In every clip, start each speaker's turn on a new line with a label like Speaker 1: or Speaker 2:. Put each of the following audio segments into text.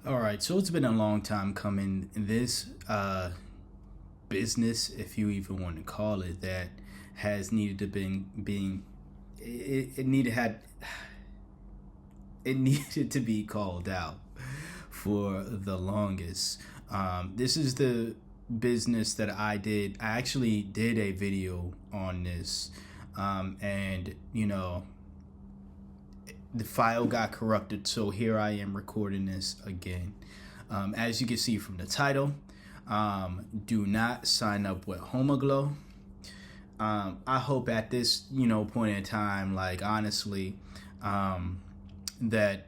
Speaker 1: All right, so it's been a long time coming. This business, if you even want to call it that, has needed to being it needed had it needed to be called out for the longest. This is the business that I did. I actually did a video on this, and the file got corrupted, so here I am recording this again. As you can see from the title, do not sign up with Homeaglow. I hope at this point in time, like honestly, that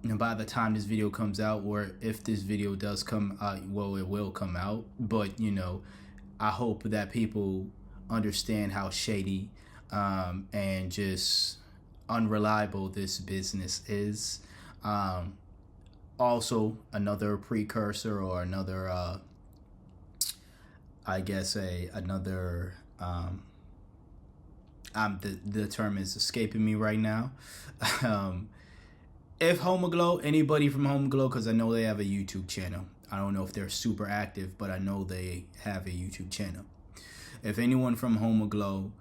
Speaker 1: by the time this video comes out, or if this video does come out, well, it will come out, but I hope that people understand how shady and just unreliable this business is. Also, another precursor, or another I guess another the term is escaping me right now. If Homeaglow, anybody from Homeaglow, because I know they have a YouTube channel. I don't know if they're super active, but I know they have a YouTube channel. If anyone from Homeaglow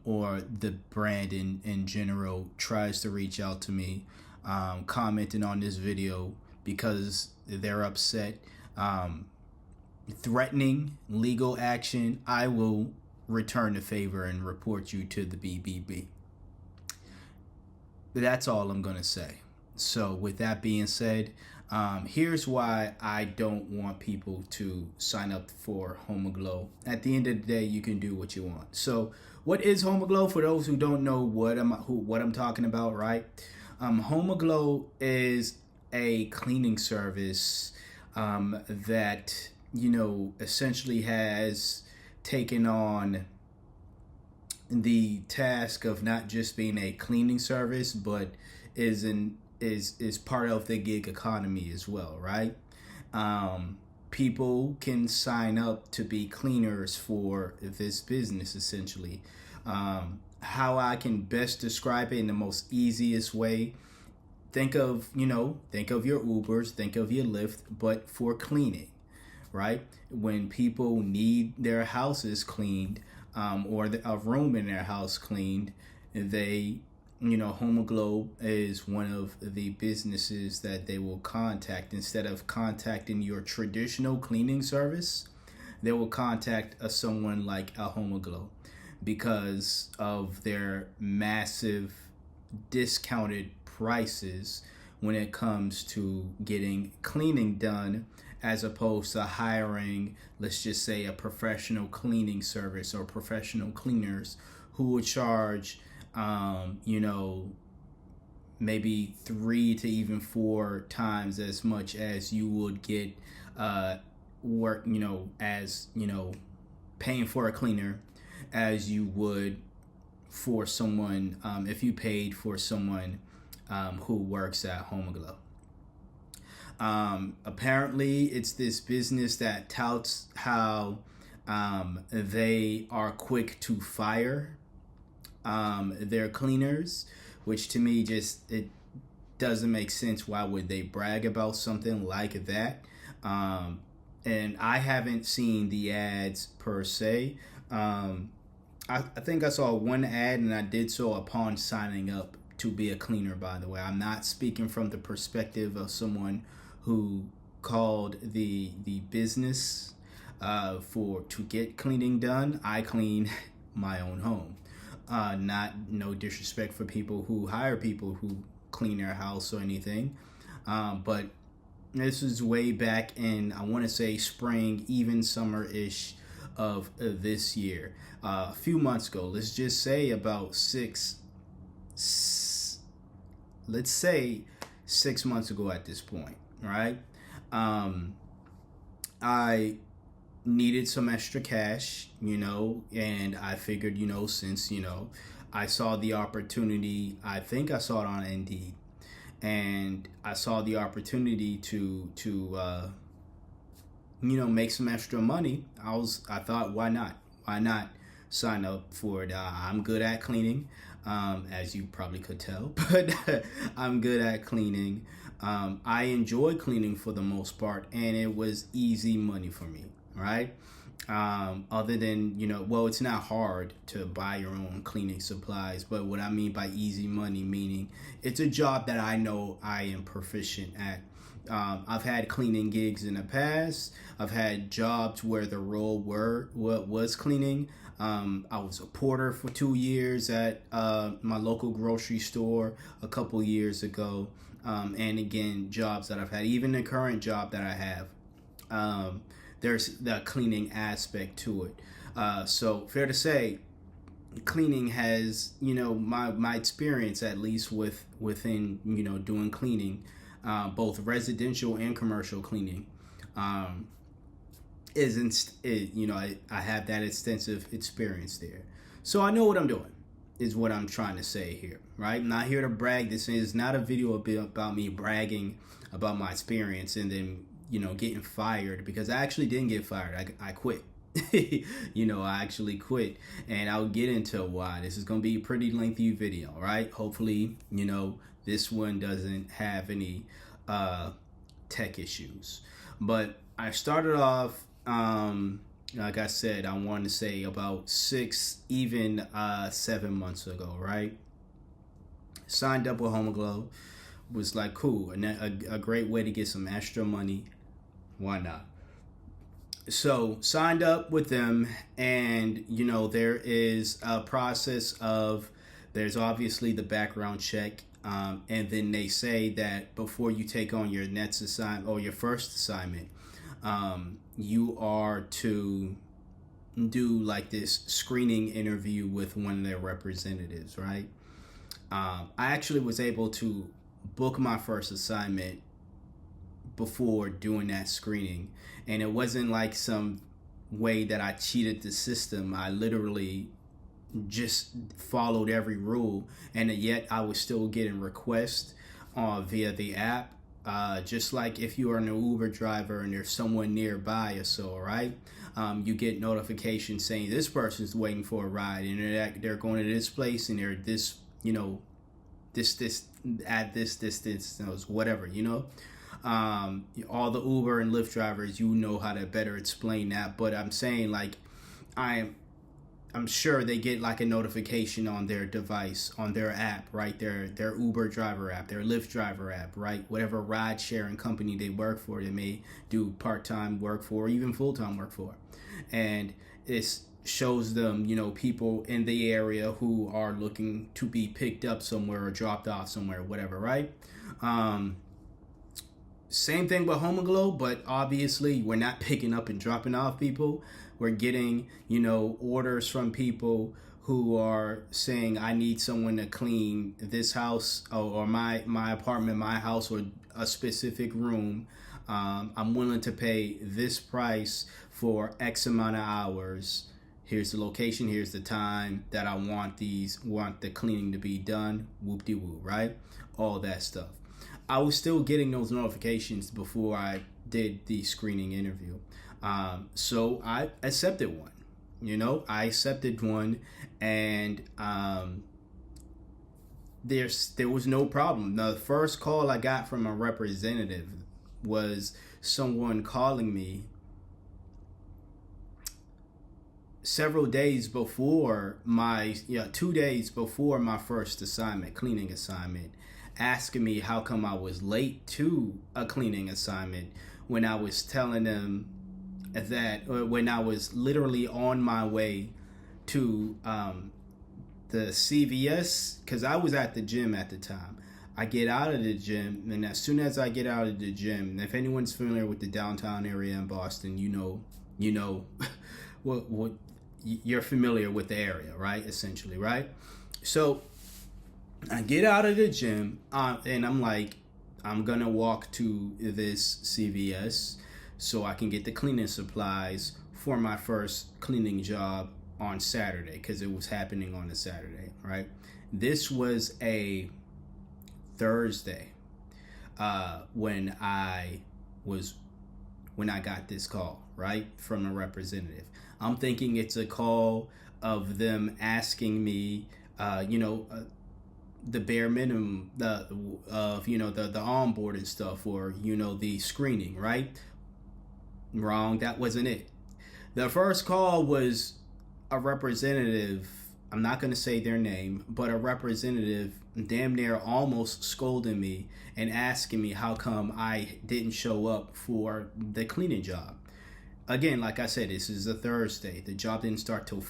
Speaker 1: or the brand in general tries to reach out to me, commenting on this video because they're upset, threatening legal action, I will return the favor and report you to the BBB. That's all I'm gonna say. So with that being said, here's why I don't want people to sign up for Homeaglow. At the end of the day, you can do what you want. So what is Homeaglow? For those who don't know what I'm talking about, right? Homeaglow is a cleaning service that essentially has taken on the task of not just being a cleaning service, but is part of the gig economy as well, right? People can sign up to be cleaners for this business, essentially. How I can best describe it in the most easiest way: think of your Ubers, think of your Lyft, but for cleaning, right? When people need their houses cleaned, or a room in their house cleaned, Homeaglow is one of the businesses that they will contact. Instead of contacting your traditional cleaning service, they will contact someone like a Homeaglow because of their massive discounted prices when it comes to getting cleaning done, as opposed to hiring, let's just say, a professional cleaning service or professional cleaners who would charge, maybe 3 to even 4 times as much as you would get work, as paying for a cleaner as you would for someone, if you paid for someone who works at Homeaglow. Apparently, it's this business that touts how they are quick to fire their cleaners, which to me it doesn't make sense. Why would they brag about something like that? And I haven't seen the ads per se. I think I saw one ad, and I did so upon signing up to be a cleaner, by the way. I'm not speaking from the perspective of someone who called the business to get cleaning done. I clean my own home. No disrespect for people who hire people who clean their house or anything, but this is way back in, I want to say, spring, even summer-ish of this year. A few months ago, let's just say about 6 months ago at this point, right? I needed some extra cash, and I figured, since, I saw the opportunity, I think I saw it on Indeed, and I saw the opportunity to make some extra money. I thought, why not? Why not sign up for it? I'm good at cleaning, as you probably could tell, but I'm good at cleaning. I enjoy cleaning for the most part, and it was easy money for me, right? Other than, well, it's not hard to buy your own cleaning supplies, but what I mean by easy money, meaning it's a job that I know I am proficient at. I've had cleaning gigs in the past. I've had jobs where the role was cleaning. I was a porter for 2 years at my local grocery store a couple years ago. And again, jobs that I've had, even the current job that I have, there's the cleaning aspect to it. So fair to say, cleaning has, my experience, at least within doing cleaning, both residential and commercial cleaning, I have that extensive experience there. So I know what I'm doing, is what I'm trying to say here, right? I'm not here to brag. This is not a video about me bragging about my experience and then, getting fired, because I actually didn't get fired. I quit. I actually quit, and I'll get into why. This is going to be a pretty lengthy video, right? Hopefully, this one doesn't have any tech issues. But I started off, like I said, I wanted to say about 6, even 7 months ago, right? Signed up with Homeaglow. Was like, cool, and a great way to get some extra money. Why not? So signed up with them, and there is a process of, there's obviously the background check, and then they say that before you take on your next assignment or your first assignment, you are to do like this screening interview with one of their representatives, right? I actually was able to book my first assignment before doing that screening, and it wasn't like some way that I cheated the system. I literally just followed every rule, and yet I was still getting requests via the app. Just like if you are an Uber driver and there's someone nearby or so, right? You get notifications saying this person's waiting for a ride, and they're going to this place, and they're this, this at this distance, whatever, all the Uber and Lyft drivers, know how to better explain that. But I'm saying, like, I'm sure they get like a notification on their device, on their app, right? Their Uber driver app, their Lyft driver app, right? Whatever ride sharing company they work for, they may do part-time work for, or even full-time work for. And it shows them, people in the area who are looking to be picked up somewhere or dropped off somewhere, whatever, right? Same thing with Homeaglow, but obviously we're not picking up and dropping off people. We're getting, orders from people who are saying, I need someone to clean this house or my apartment, my house, or a specific room. I'm willing to pay this price for X amount of hours. Here's the location, here's the time that I want the cleaning to be done. Whoop-de-woo, right? All that stuff. I was still getting those notifications before I did the screening interview. So I accepted one. I accepted one, and there was no problem. The first call I got from a representative was someone calling me several days before 2 days before my first assignment, cleaning assignment, asking me how come I was late to a cleaning assignment, when I was telling them that, when I was literally on my way to the CVS, because I was at the gym at the time. I get out of the gym, and as soon as I get out of the gym, and if anyone's familiar with the downtown area in Boston, what you're familiar with the area, right? Essentially, right? So I get out of the gym, and I'm like, I'm gonna walk to this CVS so I can get the cleaning supplies for my first cleaning job on Saturday, because it was happening on a Saturday, right? This was a Thursday when I got this call, right, from a representative. I'm thinking it's a call of them asking me, the bare minimum of the onboard and stuff, or the screening, right? Wrong, that wasn't it. The first call was a representative. I'm not going to say their name, but a representative damn near almost scolding me and asking me how come I didn't show up for the cleaning job. Again, like I said, this is a Thursday. The job didn't start till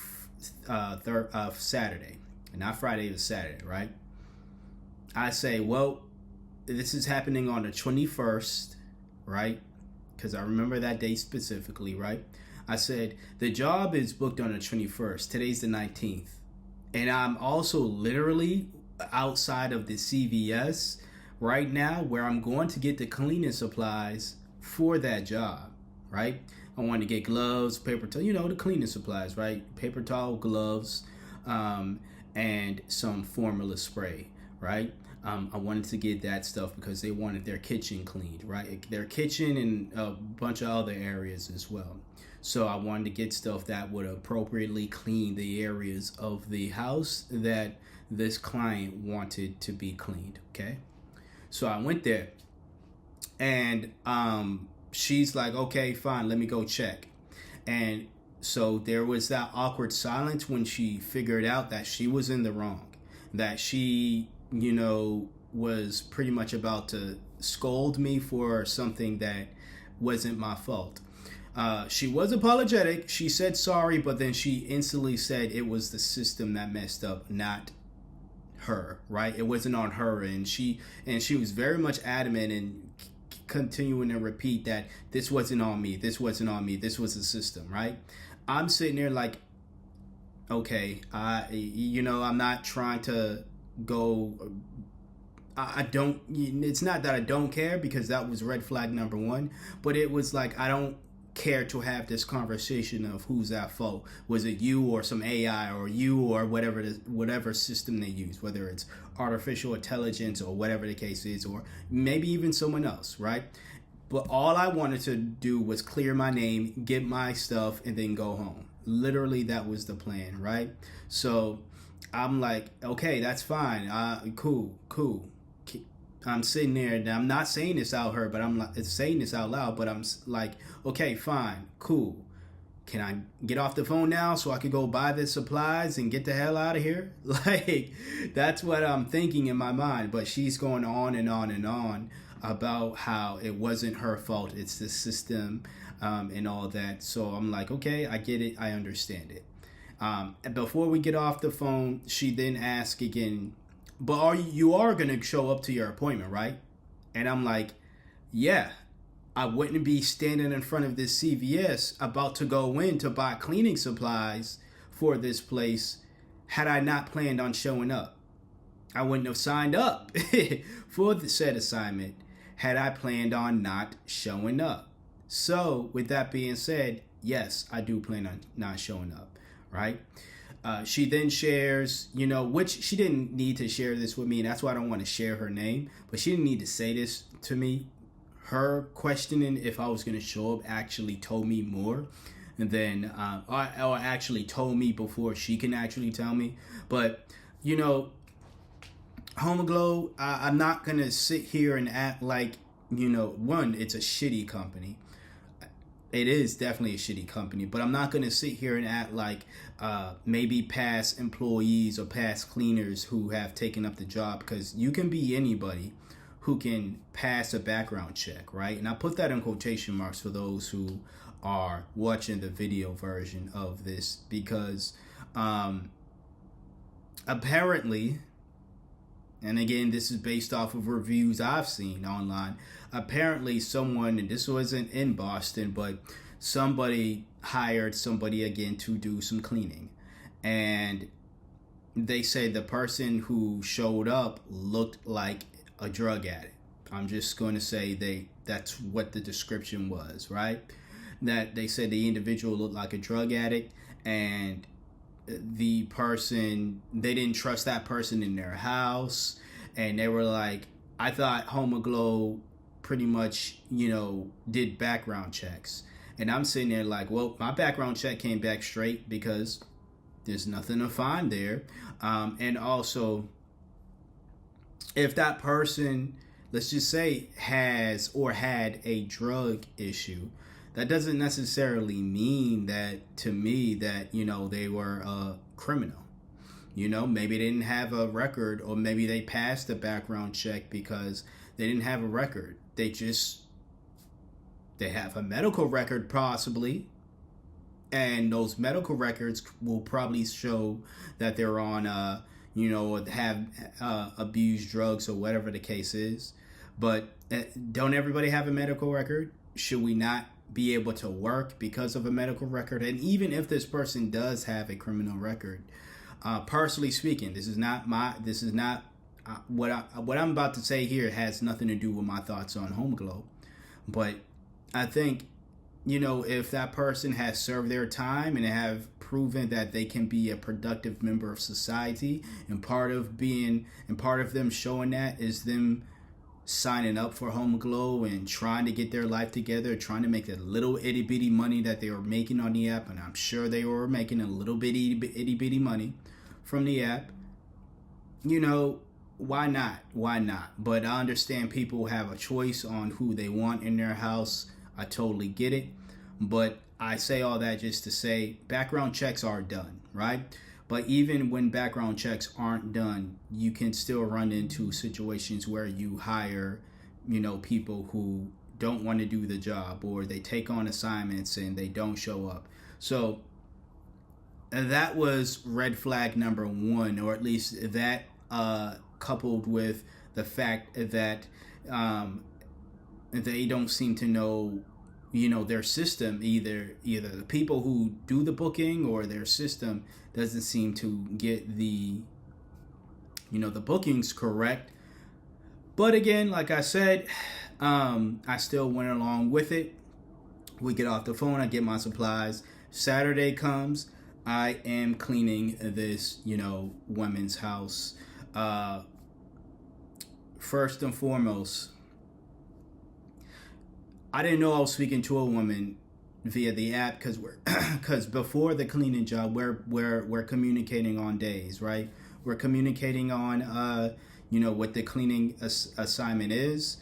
Speaker 1: Saturday, not Friday, it was Saturday, right? I say, well, this is happening on the 21st, right? Because I remember that date specifically, right? I said, the job is booked on the 21st. Today's the 19th. And I'm also literally outside of the CVS right now where I'm going to get the cleaning supplies for that job, right? I want to get gloves, paper towel, the cleaning supplies, right? Paper towel, gloves, and some formula spray, right? I wanted to get that stuff because they wanted their kitchen cleaned, right? Their kitchen and a bunch of other areas as well. So I wanted to get stuff that would appropriately clean the areas of the house that this client wanted to be cleaned, okay? So I went there, and she's like, okay, fine, let me go check. And so there was that awkward silence when she figured out that she was in the wrong, that she, was pretty much about to scold me for something that wasn't my fault. She was apologetic. She said sorry, but then she instantly said it was the system that messed up, not her, right? It wasn't on her. And she was very much adamant and continuing to repeat that this wasn't on me. This wasn't on me. This was the system, right? I'm sitting there like, okay, I'm not trying to go. I don't, it's not that I don't care, because that was red flag number one, but it was like, I don't care to have this conversation of who's at fault. Was it you or some AI, or you or whatever system they use, whether it's artificial intelligence or whatever the case is, or maybe even someone else, right? But all I wanted to do was clear my name, get my stuff, and then go home. Literally, that was the plan, right? So I'm like, okay, that's fine. Cool. I'm sitting there, and I'm not saying this out her, but I'm like, saying this out loud, but I'm like, okay, fine, cool. Can I get off the phone now so I could go buy the supplies and get the hell out of here? Like, that's what I'm thinking in my mind. But she's going on and on and on about how it wasn't her fault. It's the system and all that. So I'm like, okay, I get it. I understand it. And before we get off the phone, she then asked again, but you are going to show up to your appointment, right? And I'm like, yeah, I wouldn't be standing in front of this CVS about to go in to buy cleaning supplies for this place had I not planned on showing up. I wouldn't have signed up for the said assignment had I planned on not showing up. So with that being said, yes, I do plan on not showing up, right? She then shares, which she didn't need to share this with me, and that's why I don't want to share her name, but she didn't need to say this to me. Her questioning if I was going to show up actually told me more than, or actually told me before she can actually tell me. But, Homeaglow, I'm not going to sit here and act like, one, it's a shitty company. It is definitely a shitty company, but I'm not going to sit here and act like maybe past employees or past cleaners who have taken up the job, because you can be anybody who can pass a background check, right? And I put that in quotation marks for those who are watching the video version of this, because apparently, and again, this is based off of reviews I've seen online, apparently someone, and this wasn't in Boston, but somebody hired somebody again to do some cleaning. And they said the person who showed up looked like a drug addict. I'm just going to say that's what the description was, right? That they said the individual looked like a drug addict, and the person, they didn't trust that person in their house, and they were like, I thought Homeaglow pretty much, did background checks. And I'm sitting there like, well, my background check came back straight because there's nothing to find there. And also, if that person, let's just say, has or had a drug issue, that doesn't necessarily mean that, to me, that, they were a criminal. Maybe they didn't have a record, or maybe they passed the background check because they didn't have a record. They have a medical record, possibly, and those medical records will probably show that they're on have abused drugs or whatever the case is. But don't everybody have a medical record? Should we not be able to work because of a medical record? And even if this person does have a criminal record, personally speaking, what I'm about to say here has nothing to do with my thoughts on Homeaglow. But I think, if that person has served their time and have proven that they can be a productive member of society, and part of them showing that is them signing up for Homeaglow and trying to get their life together, trying to make the little itty bitty money that they were making on the app, and I'm sure they were making a little itty bitty money from the app. Why not? Why not? But I understand people have a choice on who they want in their house. I totally get it. But I say all that just to say background checks are done, right? But even when background checks aren't done, you can still run into situations where you hire, people who don't want to do the job, or they take on assignments and they don't show up. So that was red flag number one, or at least that coupled with the fact that they don't seem to know, their system. Either the people who do the booking or their system doesn't seem to get the bookings correct. But again, like I said, I still went along with it. We get off the phone, I get my supplies. Saturday comes, I am cleaning this, women's house. First and foremost, I didn't know I was speaking to a woman via the app, because before the cleaning job, we're communicating on days, right? We're communicating on what the cleaning assignment is,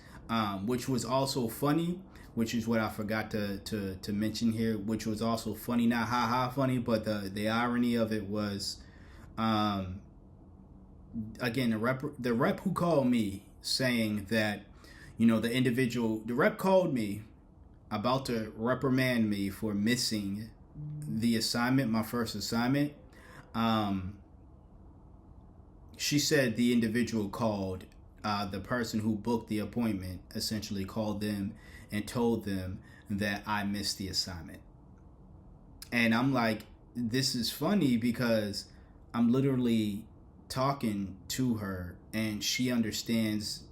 Speaker 1: which was also funny, which is what I forgot to mention here, which was also funny, not funny, but the irony of it was, again, the rep who called me saying that, the rep called me about to reprimand me for missing the assignment, my first assignment. She said the individual called, the person who booked the appointment essentially called them and told them that I missed the assignment. And I'm like, this is funny because I'm literally talking to her and she understands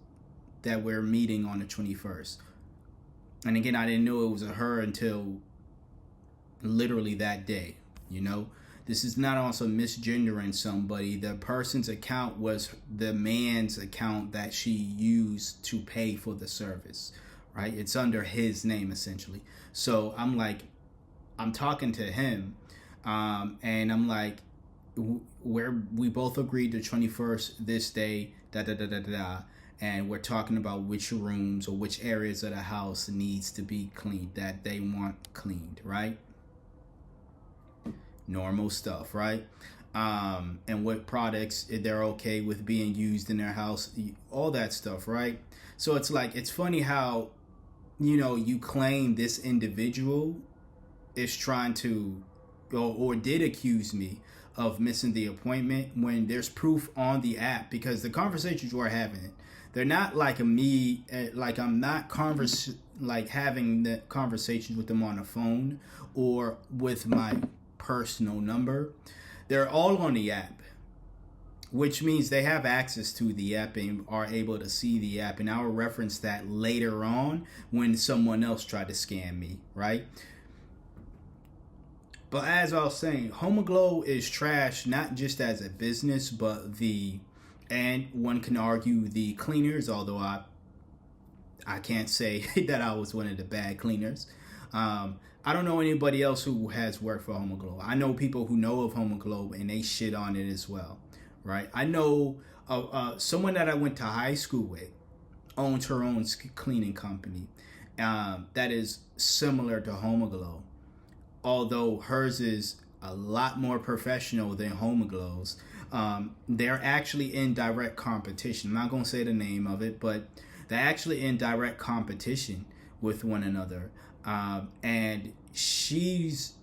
Speaker 1: that we're meeting on the 21st. And again, I didn't know it was a her until literally that day. This is not also misgendering somebody. The person's account was the man's account that she used to pay for the service, right? It's under his name essentially. So I'm talking to him, and I'm like, we both agreed to 21st this day, and we're talking about which rooms or which areas of the house needs to be cleaned, that they want cleaned, right? Normal stuff, right? And what products they're okay with being used in their house, all that stuff, right? So it's like, it's funny how, you claim this individual is trying to, or did accuse me of missing the appointment, when there's proof on the app, because the conversations we're having, they're not like me, like I'm not having the conversations with them on the phone or with my personal number. They're all on the app, which means they have access to the app and are able to see the app. And I will reference that later on when someone else tried to scam me, right? But as I was saying, Homeaglow is trash, not just as a business, but and one can argue the cleaners, although I can't say that I was one of the bad cleaners. I don't know anybody else who has worked for Homeaglow. I know people who know of Homeaglow and they shit on it as well, right? I know someone that I went to high school with owns her own cleaning company that is similar to Homeaglow, although hers is a lot more professional than Homeaglow's. They're actually in direct competition. I'm not going to say the name of it, but they're actually in direct competition with one another. And she's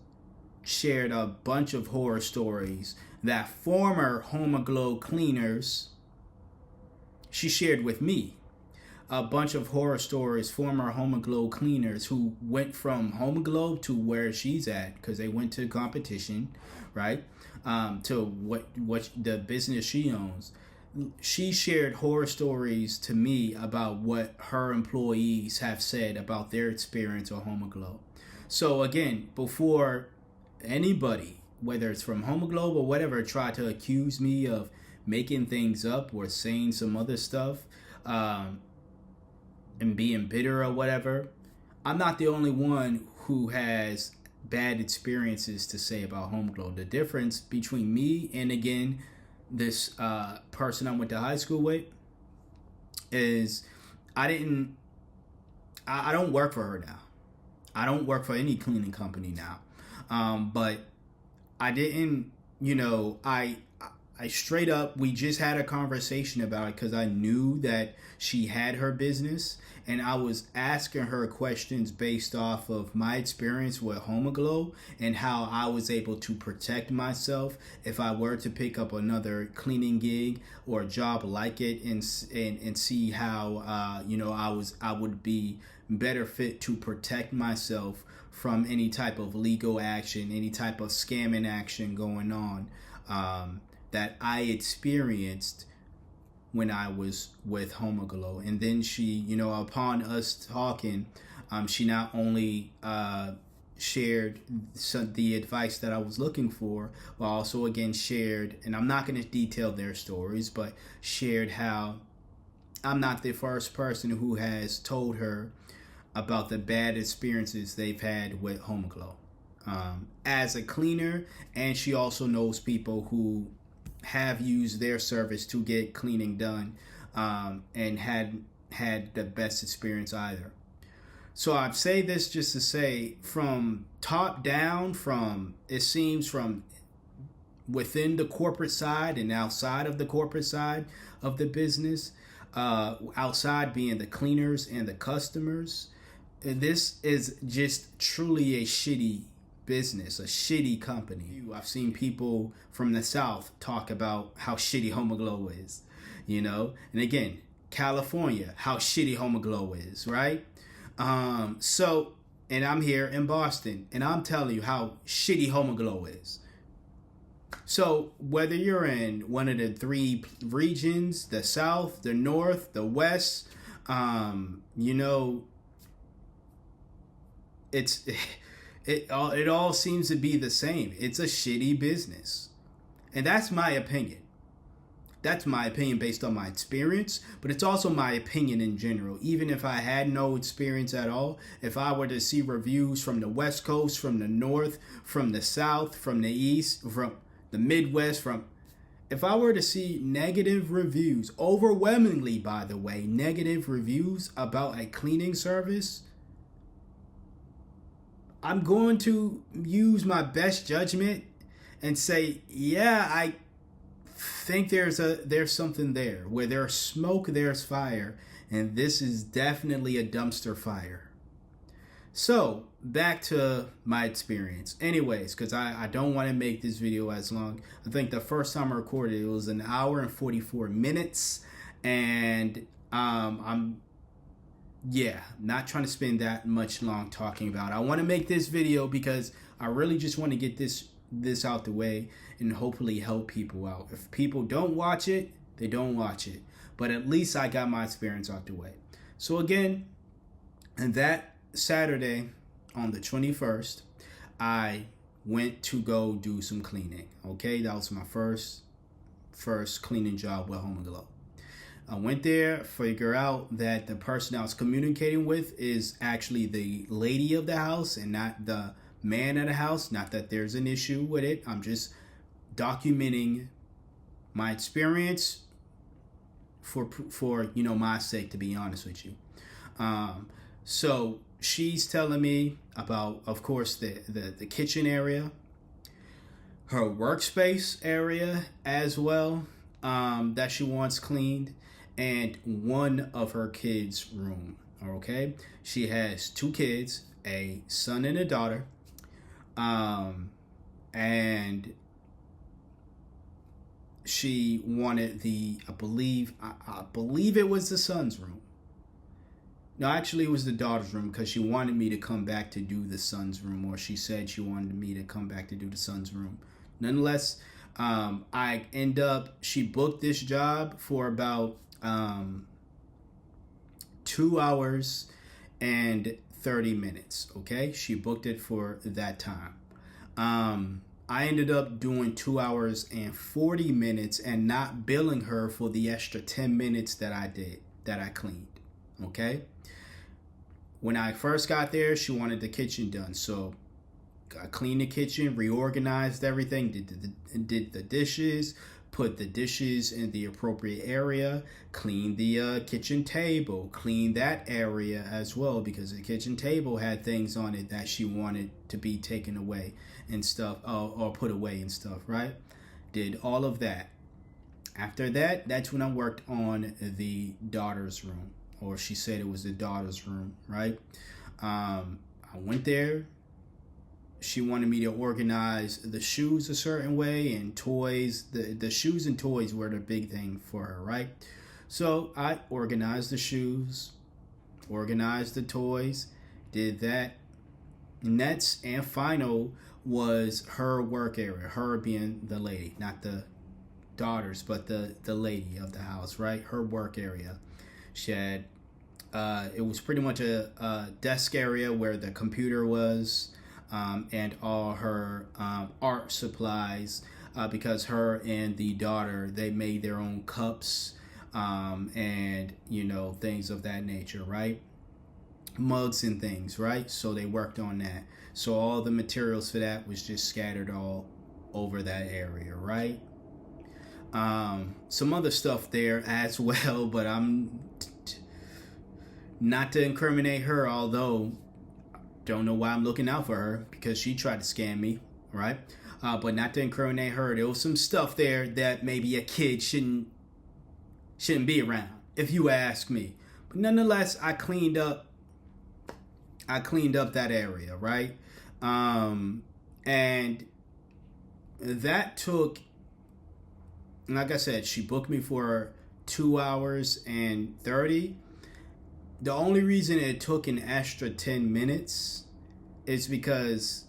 Speaker 1: shared a bunch of horror stories that former Homeaglow cleaners, she shared with me. A bunch of horror stories, former Homeaglow cleaners who went from Homeaglow to where she's at because they went to competition, right? To what the business she owns. She shared horror stories to me about what her employees have said about their experience on Homeaglow. So again, before anybody, whether it's from Homeaglow or whatever, try to accuse me of making things up or saying some other stuff, and being bitter or whatever, I'm not the only one who has bad experiences to say about Homeaglow. The difference between me and, again, this person I went to high school with is I don't work for her now. I don't work for any cleaning company now. But I didn't, I straight up, we just had a conversation about it because I knew that she had her business, and I was asking her questions based off of my experience with Homeaglow and how I was able to protect myself if I were to pick up another cleaning gig or a job like it, and see how I would be better fit to protect myself from any type of legal action, any type of scamming action going on that I experienced when I was with Homeaglow. And then she, upon us talking, she not only shared the advice that I was looking for, but also again shared, and I'm not going to detail their stories, but shared how I'm not the first person who has told her about the bad experiences they've had with Homeaglow as a cleaner, and she also knows people who have used their service to get cleaning done and had the best experience either. So I say this just to say, from top down, it seems from within the corporate side and outside of the corporate side of the business, outside being the cleaners and the customers, this is just truly a shitty business, a shitty company. I've seen people from the South talk about how shitty Homeaglow is, and again, California, how shitty Homeaglow is, right? So, and I'm here in Boston, and I'm telling you how shitty Homeaglow is. So whether you're in one of the three regions, the South, the North, the West, it all seems to be the same. It's a shitty business. And that's my opinion. That's my opinion based on my experience, but it's also my opinion in general. Even if I had no experience at all, if I were to see reviews from the West Coast, from the North, from the South, from the East, from the Midwest, if I were to see negative reviews, overwhelmingly, by the way, negative reviews about a cleaning service, I'm going to use my best judgment and say, yeah, I think there's something there. Where there's smoke, there's fire, and this is definitely a dumpster fire. So back to my experience. Anyways, because I don't want to make this video as long. I think the first time I recorded it was an hour and 44 minutes, and I'm not trying to spend that much long talking about it. I want to make this video because I really just want to get this out the way and hopefully help people out. If people don't watch it, they don't watch it. But at least I got my experience out the way. So again, and that Saturday on the 21st, I went to go do some cleaning. Okay, that was my first cleaning job with Homeaglow. I went there, figure out that the person I was communicating with is actually the lady of the house and not the man of the house. Not that there's an issue with it. I'm just documenting my experience for my sake, to be honest with you. So she's telling me about, of course, the kitchen area, her workspace area as well, that she wants cleaned, and one of her kids' room. Okay, she has 2 kids, a son and a daughter, and she wanted I believe it was the son's room. No, actually, it was the daughter's room, because she wanted me to come back to do the son's room, or she said she wanted me to come back to do the son's room. Nonetheless, she booked this job for about 2 hours and 30 minutes. Okay, she booked it for that time. I ended up doing 2 hours and 40 minutes and not billing her for the extra 10 minutes that I cleaned. Okay. When I first got there, she wanted the kitchen done. So I cleaned the kitchen, reorganized everything, did the dishes, put the dishes in the appropriate area, cleaned the kitchen table, cleaned that area as well, because the kitchen table had things on it that she wanted to be taken away and stuff, or put away and stuff, right? Did all of that. After that, that's when I worked on the daughter's room, or she said it was the daughter's room, right? I went there. She wanted me to organize the shoes a certain way, and toys. The shoes and toys were the big thing for her, right? So I organized the shoes, organized the toys, did that. Next and final was her work area, her being the lady, not the daughters, but the lady of the house, right? Her work area. She had, it was pretty much a desk area where the computer was, and all her art supplies, because her and the daughter, they made their own cups, and things of that nature, right? Mugs and things, right? So they worked on that. So all the materials for that was just scattered all over that area, right? Some other stuff there as well, but I'm not to incriminate her, although don't know why I'm looking out for her, because she tried to scam me, right? But not to incriminate her, there was some stuff there that maybe a kid shouldn't be around, if you ask me. But nonetheless, I cleaned up that area, right? And that took, like I said, she booked me for 2 hours and 30. The only reason it took an extra 10 minutes is because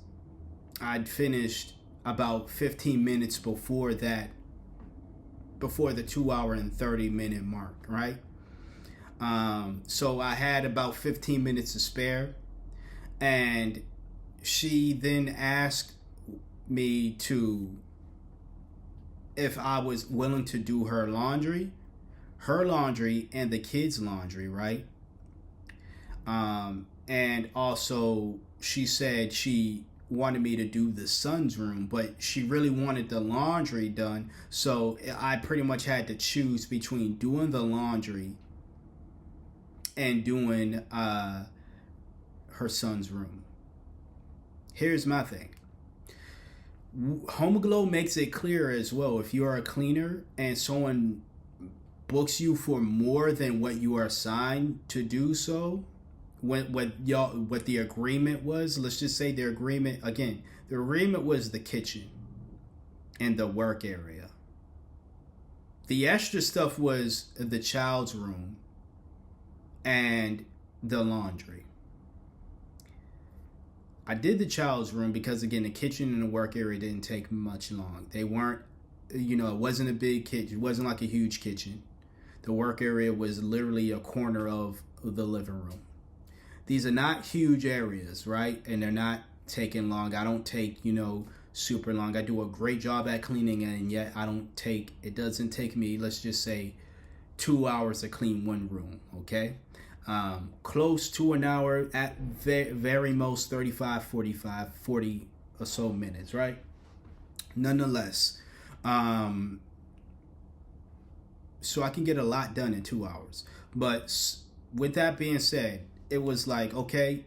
Speaker 1: I'd finished about 15 minutes before the 2 hour and 30 minute mark, right? So I had about 15 minutes to spare, and she then asked me if I was willing to do her laundry and the kids' laundry, right? And also she said she wanted me to do the son's room, but she really wanted the laundry done. So I pretty much had to choose between doing the laundry and doing her son's room. Here's my thing. Homeaglow makes it clear as well, if you are a cleaner and someone books you for more than what you are assigned to do so, what the agreement was, let's just say the agreement was the kitchen and the work area. The extra stuff was the child's room and the laundry. I did the child's room because, again, the kitchen and the work area didn't take much long. They weren't, it wasn't a big kitchen. It wasn't like a huge kitchen. The work area was literally a corner of the living room. These are not huge areas, right? And they're not taking long. I don't take, super long. I do a great job at cleaning, and yet it doesn't take me, let's just say, 2 hours to clean one room, okay? Close to an hour, at very most 35, 45, 40 or so minutes, right? Nonetheless, so I can get a lot done in 2 hours. But with that being said, it was like, okay,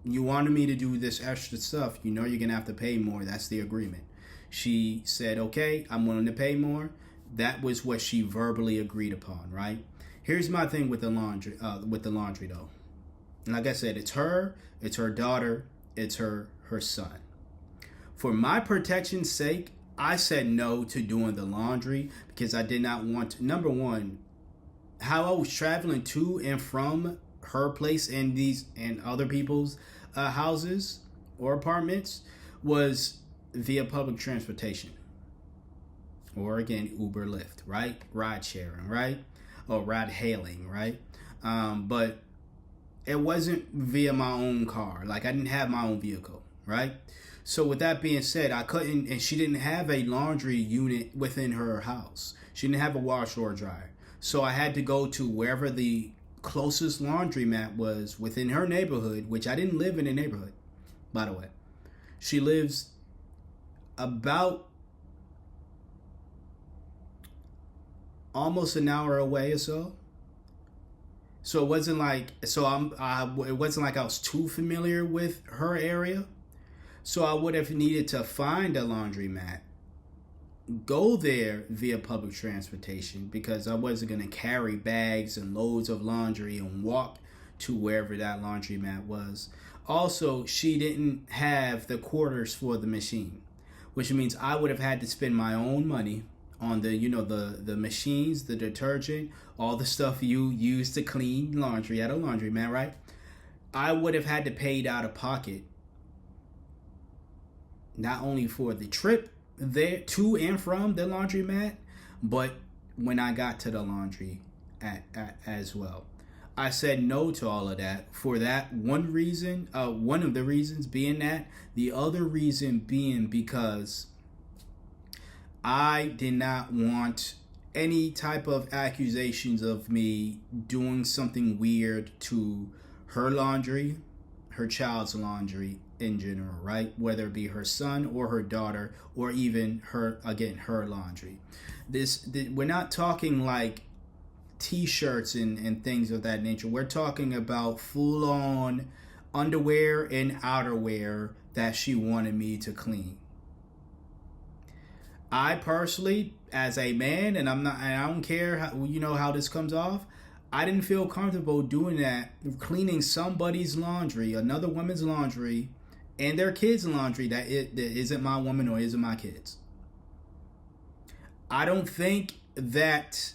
Speaker 1: you wanted me to do this extra stuff. You know, you're gonna have to pay more. That's the agreement. She said, okay, I'm willing to pay more. That was what she verbally agreed upon, right? Here's my thing with the laundry, though. And like I said, it's her daughter, it's her son. For my protection's sake, I said no to doing the laundry because I did not want to. Number one, how I was traveling to and from her place and other people's houses or apartments was via public transportation, or again Uber, Lyft, right? Ride sharing, right? Or ride hailing, right? But it wasn't via my own car. Like, I didn't have my own vehicle, right? So with that being said, I couldn't, and she didn't have a laundry unit within her house. She didn't have a washer or dryer. So I had to go to wherever the closest laundromat was within her neighborhood, which I didn't live in a neighborhood, by the way. She lives about almost an hour away or so. So it wasn't like it wasn't like I was too familiar with her area. So I would have needed to find a laundromat, go there via public transportation, because I wasn't going to carry bags and loads of laundry and walk to wherever that laundromat was. Also, she didn't have the quarters for the machine, which means I would have had to spend my own money on the machines, the detergent, all the stuff you use to clean laundry at a laundromat, right? I would have had to pay it out of pocket, not only for the trip there to and from the laundromat, but when I got to the laundry as well. I said no to all of that for that one reason. One of the reasons being that, the other reason being because I did not want any type of accusations of me doing something weird to her laundry, her child's laundry in general, right? Whether it be her son or her daughter, or even her laundry. We're not talking like t-shirts and things of that nature. We're talking about full-on underwear and outerwear that she wanted me to clean. I personally, as a man, and I don't care how this comes off, I didn't feel comfortable doing that, cleaning somebody's laundry, another woman's laundry, and their kids' laundry that isn't my woman or isn't my kids. I don't think that,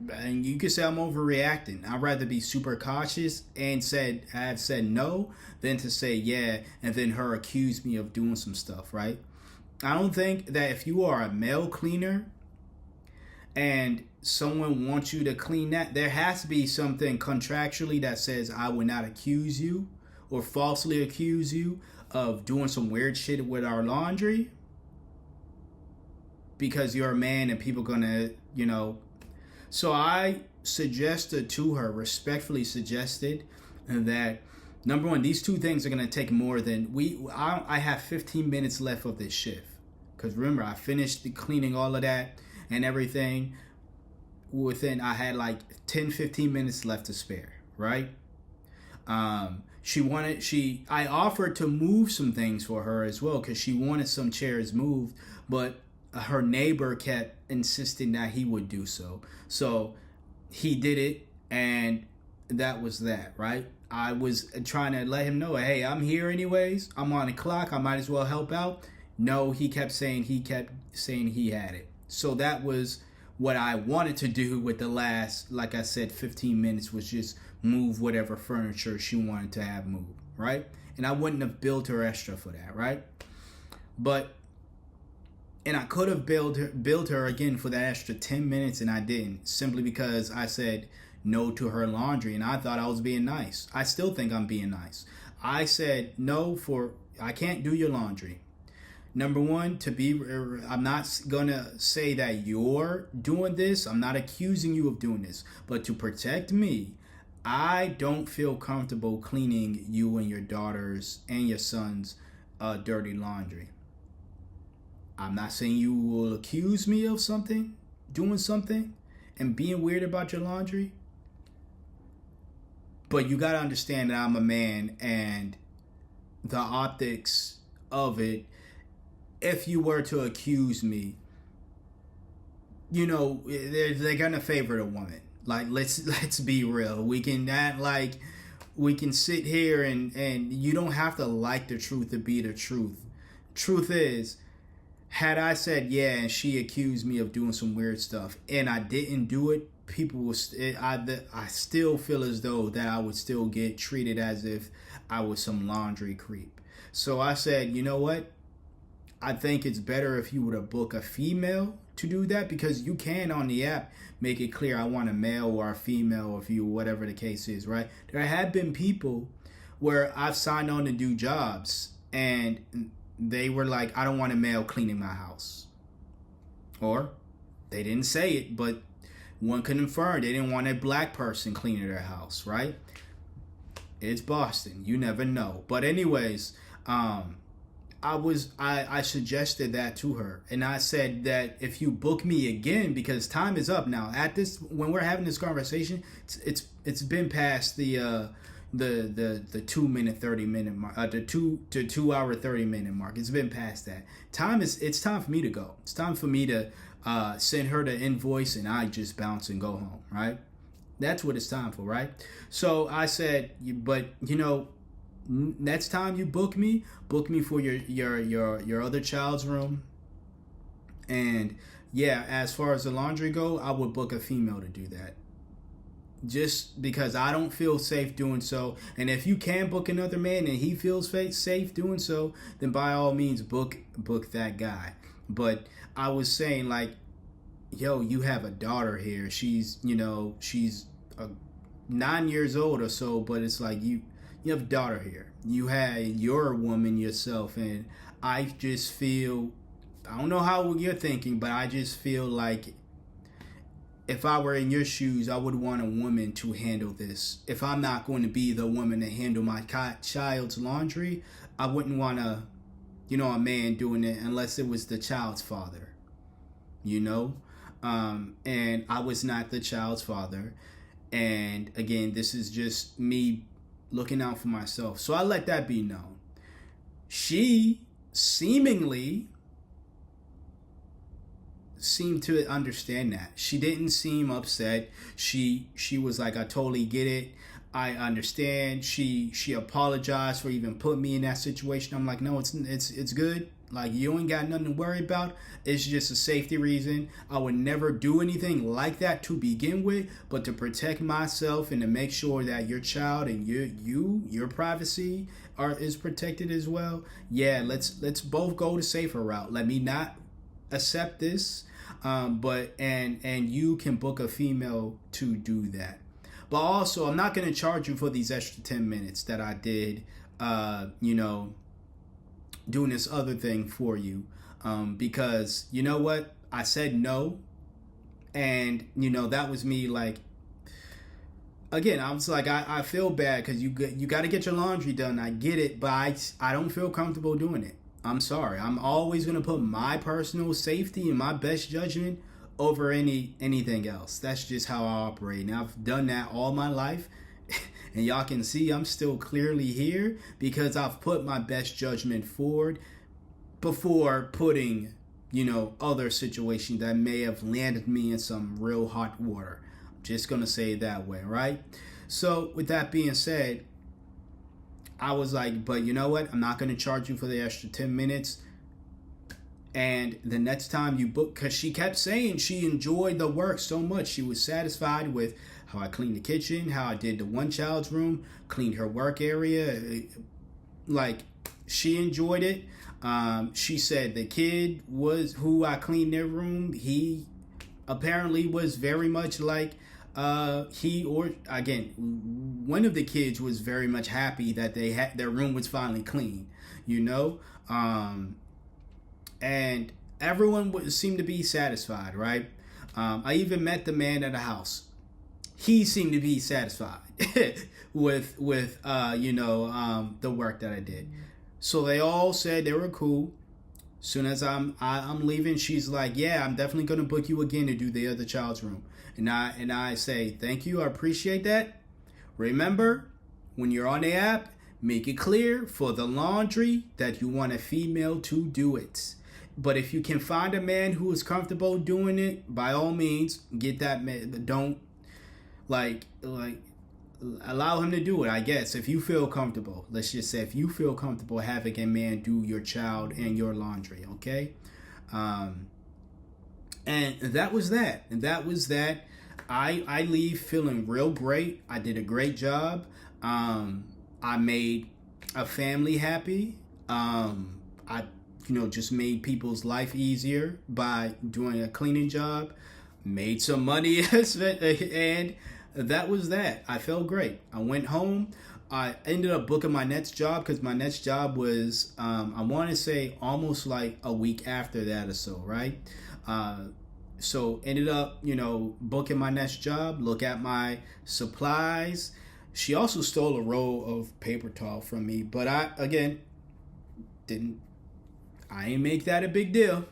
Speaker 1: and you could say I'm overreacting. I'd rather be super cautious and have said no than to say yeah and then her accuse me of doing some stuff, right? I don't think that if you are a male cleaner and someone wants you to clean that, there has to be something contractually that says I will not accuse you or falsely accuse you of doing some weird shit with our laundry because you're a man and people gonna, So I suggested to her, respectfully suggested, that number one, these two things are gonna take more than I have 15 minutes left of this shift. Because remember, I finished cleaning all of that and everything. I had like 10-15 minutes left to spare, right? I offered to move some things for her as well because she wanted some chairs moved, but her neighbor kept insisting that he would do so. So he did it, and that was that, right? I was trying to let him know, hey, I'm here anyways. I'm on the clock. I might as well help out. No, he kept saying he had it. So that was what I wanted to do with the last, like I said, 15 minutes, was just move whatever furniture she wanted to have moved, right? And I wouldn't have billed her extra for that, right? And I could have billed her again for that extra 10 minutes, and I didn't, simply because I said no to her laundry, and I thought I was being nice. I still think I'm being nice. I said no I can't do your laundry. Number one, I'm not gonna say that you're doing this. I'm not accusing you of doing this, but to protect me, I don't feel comfortable cleaning you and your daughter's and your son's dirty laundry. I'm not saying you will accuse me of something, doing something, and being weird about your laundry. But you gotta understand that I'm a man, and the optics of it, if you were to accuse me, they're gonna favor the woman. Like, let's be real. We can act like we can sit here and you don't have to like the truth to be the truth. Truth is, had I said yeah and she accused me of doing some weird stuff and I didn't do it, people will I still feel as though that I would still get treated as if I was some laundry creep. So I said, you know what? I think it's better if you were to book a female to do that, because you can on the app make it clear I want a male or a female, or if you, whatever the case is, right? There have been people where I've signed on to do jobs and they were like, I don't want a male cleaning my house. Or they didn't say it, but one could infer they didn't want a black person cleaning their house, right? It's Boston. You never know. But anyways, I suggested that to her, and I said that if you book me again, because time is up now. At this, when we're having this conversation, it's been past the 2 minute 30 minute mark, the 2 hour 30 minute mark. It's been past that. It's time for me to go. It's time for me to send her the invoice and I just bounce and go home, right? That's what it's time for, right? So I said, but next time you book me for your other child's room. And yeah, as far as the laundry go, I would book a female to do that, just because I don't feel safe doing so. And if you can book another man and he feels safe doing so, then by all means book that guy. But I was saying, like, yo, you have a daughter here. She's 9 years old or so, but it's like you have a daughter here. You had your woman yourself, and I just feel, I don't know how you're thinking, but I just feel like if I were in your shoes, I would want a woman to handle this. If I'm not going to be the woman to handle my child's laundry, I wouldn't want a man doing it unless it was the child's father, and I was not the child's father. And again, this is just me looking out for myself. So I let that be known. She seemingly seemed to understand that. She didn't seem upset. She was like, I totally get it. I understand. She apologized for even putting me in that situation. I'm like, no, it's good. Like, you ain't got nothing to worry about. It's just a safety reason. I would never do anything like that to begin with, but to protect myself and to make sure that your child and your privacy is protected as well. Yeah, let's both go the safer route. Let me not accept this, but you can book a female to do that. But also, I'm not going to charge you for these extra 10 minutes that I did, doing this other thing for you, because you know what, I said no, and that was me. Like, again, I was like, I feel bad because you got to get your laundry done. I get it, but I don't feel comfortable doing it. I'm sorry. I'm always gonna put my personal safety and my best judgment over anything else. That's just how I operate, and I've done that all my life. And y'all can see I'm still clearly here because I've put my best judgment forward before putting, other situations that may have landed me in some real hot water. I'm just going to say it that way, right? So with that being said, I was like, but you know what? I'm not going to charge you for the extra 10 minutes. And the next time you book, because she kept saying she enjoyed the work so much. She was satisfied with how I cleaned the kitchen, how I did the one child's room, cleaned her work area. Like, she enjoyed it. She said the kid who I cleaned their room, he apparently was very much like, one of the kids was very much happy that their room was finally clean, and everyone seemed to be satisfied, right? I even met the man at the house. He seemed to be satisfied with the work that I did. So they all said they were cool. Soon as I'm leaving, she's like, yeah, I'm definitely gonna book you again to do the other child's room. And I say, thank you, I appreciate that. Remember, when you're on the app, make it clear for the laundry that you want a female to do it. But if you can find a man who is comfortable doing it, by all means, get that man. Don't like allow him to do it, I guess, if you feel comfortable. Let's just say if you feel comfortable having a man do your child and your laundry, okay? And that was that. I leave feeling real great. I did a great job. I made a family happy. I just made people's life easier by doing a cleaning job. Made some money, and that was that. I felt great. I went home. I ended up booking my next job because my next job was, I want to say, almost like a week after that or so, right? So ended up, booking my next job. Look at my supplies. She also stole a roll of paper towel from me, but I ain't make that a big deal.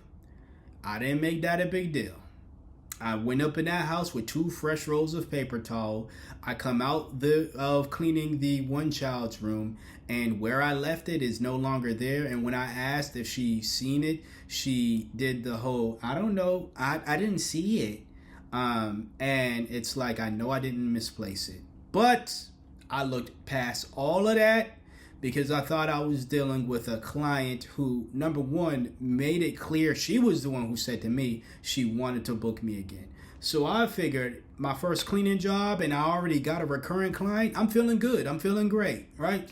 Speaker 1: I went up in that house with 2 fresh rolls of paper towel. I come out of cleaning the one child's room, and where I left it is no longer there. And when I asked if she seen it, she did the whole, I don't know, I didn't see it. And it's like, I know I didn't misplace it. But I looked past all of that because I thought I was dealing with a client who, number one, made it clear she was the one who said to me she wanted to book me again. So I figured my first cleaning job and I already got a recurring client. I'm feeling good. I'm feeling great, right?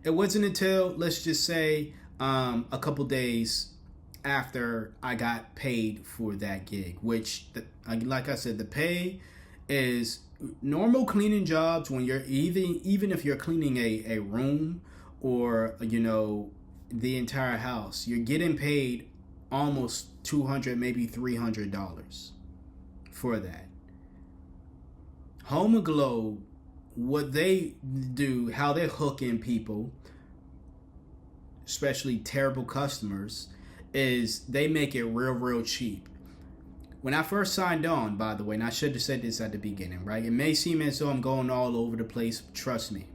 Speaker 1: It wasn't until, let's just say, a couple days after I got paid for that gig, which, like I said, the pay is normal cleaning jobs when you're even if you're cleaning a room or the entire house, you're getting paid almost $200, maybe $300 for that. Homeaglow, what they do, how they hook in people, especially terrible customers, is they make it real cheap. When I first signed on, by the way, and I should have said this at the beginning, right? It may seem as though I'm going all over the place. Trust me.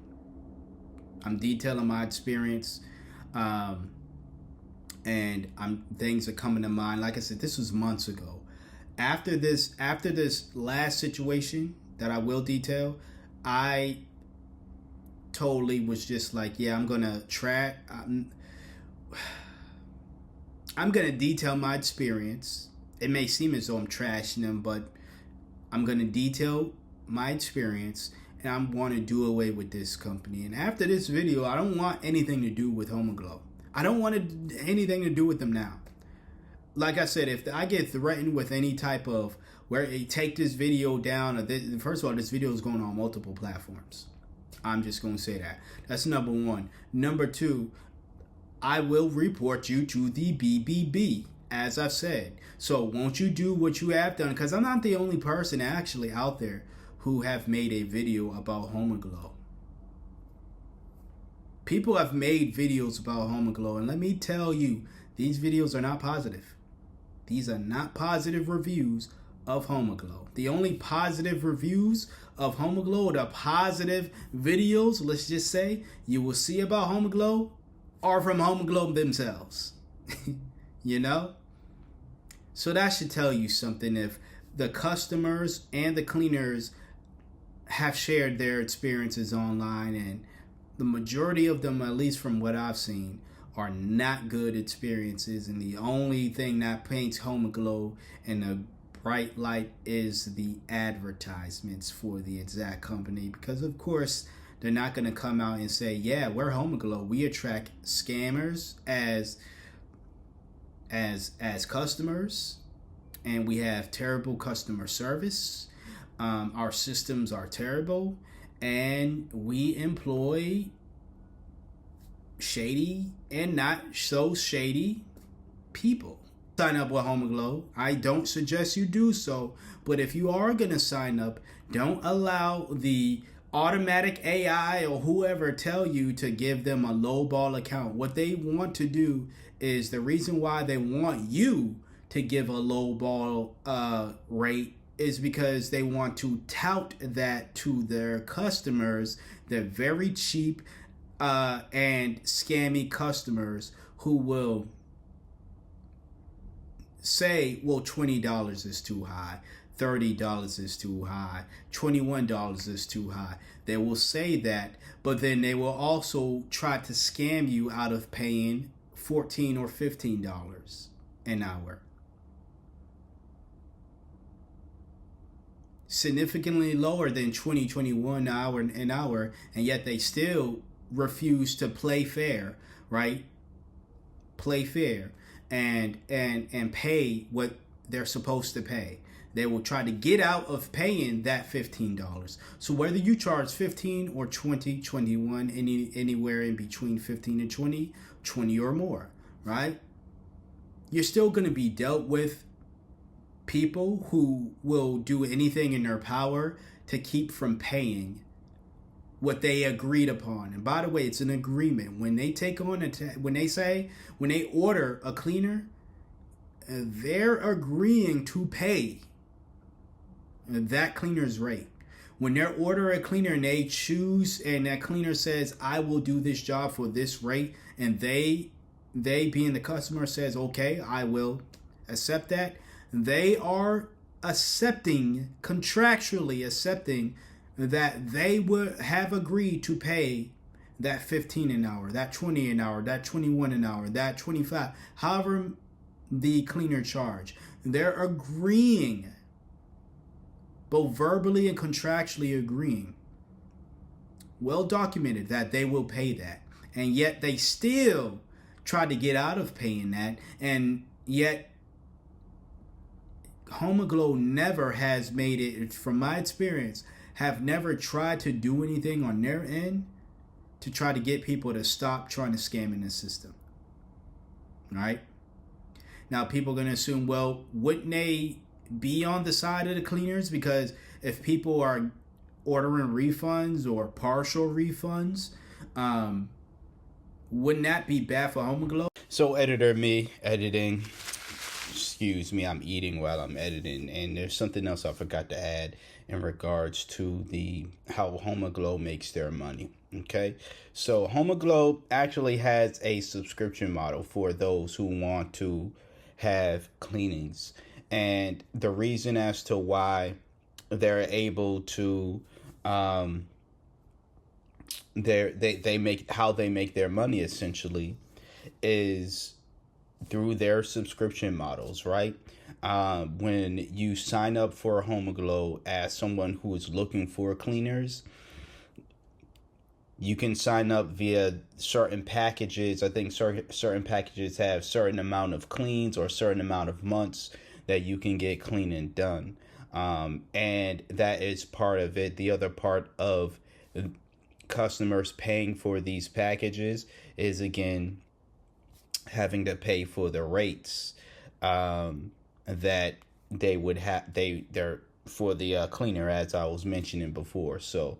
Speaker 1: I'm detailing my experience. And things are coming to mind. Like I said, this was months ago. After this last situation that I will detail, I totally was just like, yeah, I'm going to detail my experience. It may seem as though I'm trashing them, but I'm going to detail my experience, and I want to do away with this company. And after this video, I don't want anything to do with Homeaglow. I don't want anything to do with them now. Like I said, if I get threatened with any type of where they take this video down, or first of all, this video is going on multiple platforms. I'm just going to say that. That's number one. Number two, I will report you to the BBB, as I've said. So won't you do what you have done? Because I'm not the only person actually out there who have made a video about Homeaglow. People have made videos about Homeaglow, and let me tell you, these videos are not positive. These are not positive reviews of Homeaglow. The only positive reviews of Homeaglow, the positive videos, let's just say, you will see about Homeaglow are from Homeaglow themselves. So that should tell you something. If the customers and the cleaners have shared their experiences online, and the majority of them, at least from what I've seen, are not good experiences, and the only thing that paints Homeaglow in a bright light is the advertisements for the exact company, because of course they're not going to come out and say, yeah, we're Homeaglow, we attract scammers as customers, and we have terrible customer service. Our systems are terrible, and we employ shady and not so shady people. Sign up with Homeaglow. I don't suggest you do so, but if you are going to sign up, don't allow the automatic AI or whoever tell you to give them a low ball account. What they want to do is, the reason why they want you to give a low ball rate is because they want to tout that to their customers. They're very cheap and scammy customers who will say, well, $20 is too high, $30 is too high, $21 is too high. They will say that, but then they will also try to scam you out of paying $14 or $15 an hour. Significantly lower than $20, $21 an hour, and yet they still refuse to play fair, right? Play fair and pay what they're supposed to pay. They will try to get out of paying that $15. So whether you charge 15 or 20, 21, anywhere in between 15 and 20, 20 or more, right? You're still going to be dealt with people who will do anything in their power to keep from paying what they agreed upon. And by the way, it's an agreement. When they take on when they order a cleaner, they're agreeing to pay that cleaner's rate. When they order a cleaner and they choose, and that cleaner says, I will do this job for this rate, and they being the customer says, okay, I will accept that, they are contractually accepting that they would have agreed to pay that 15 an hour, that 20 an hour, that 21 an hour, that 25, however the cleaner charge. They're agreeing, both verbally and contractually agreeing, well documented, that they will pay that. And yet they still try to get out of paying that. And yet Homeaglow never has made it, from my experience, have never tried to do anything on their end to try to get people to stop trying to scam in the system. All right? Now, people are going to assume, well, wouldn't they be on the side of the cleaners? Because if people are ordering refunds or partial refunds, wouldn't that be bad for Homeaglow? So editor me, editing. Excuse me, I'm eating while I'm editing, and there's something else I forgot to add in regards to how Homeaglow makes their money. Okay, so Homeaglow actually has a subscription model for those who want to have cleanings, and the reason as to why they're able to they make their money essentially is through their subscription models, right? When you sign up for Homeaglow as someone who is looking for cleaners, you can sign up via certain packages. I think certain packages have certain amount of cleans or certain amount of months that you can get cleaning done. And that is part of it. The other part of customers paying for these packages is, again, having to pay for the rates that they would have they're for the cleaner, as I was mentioning before. So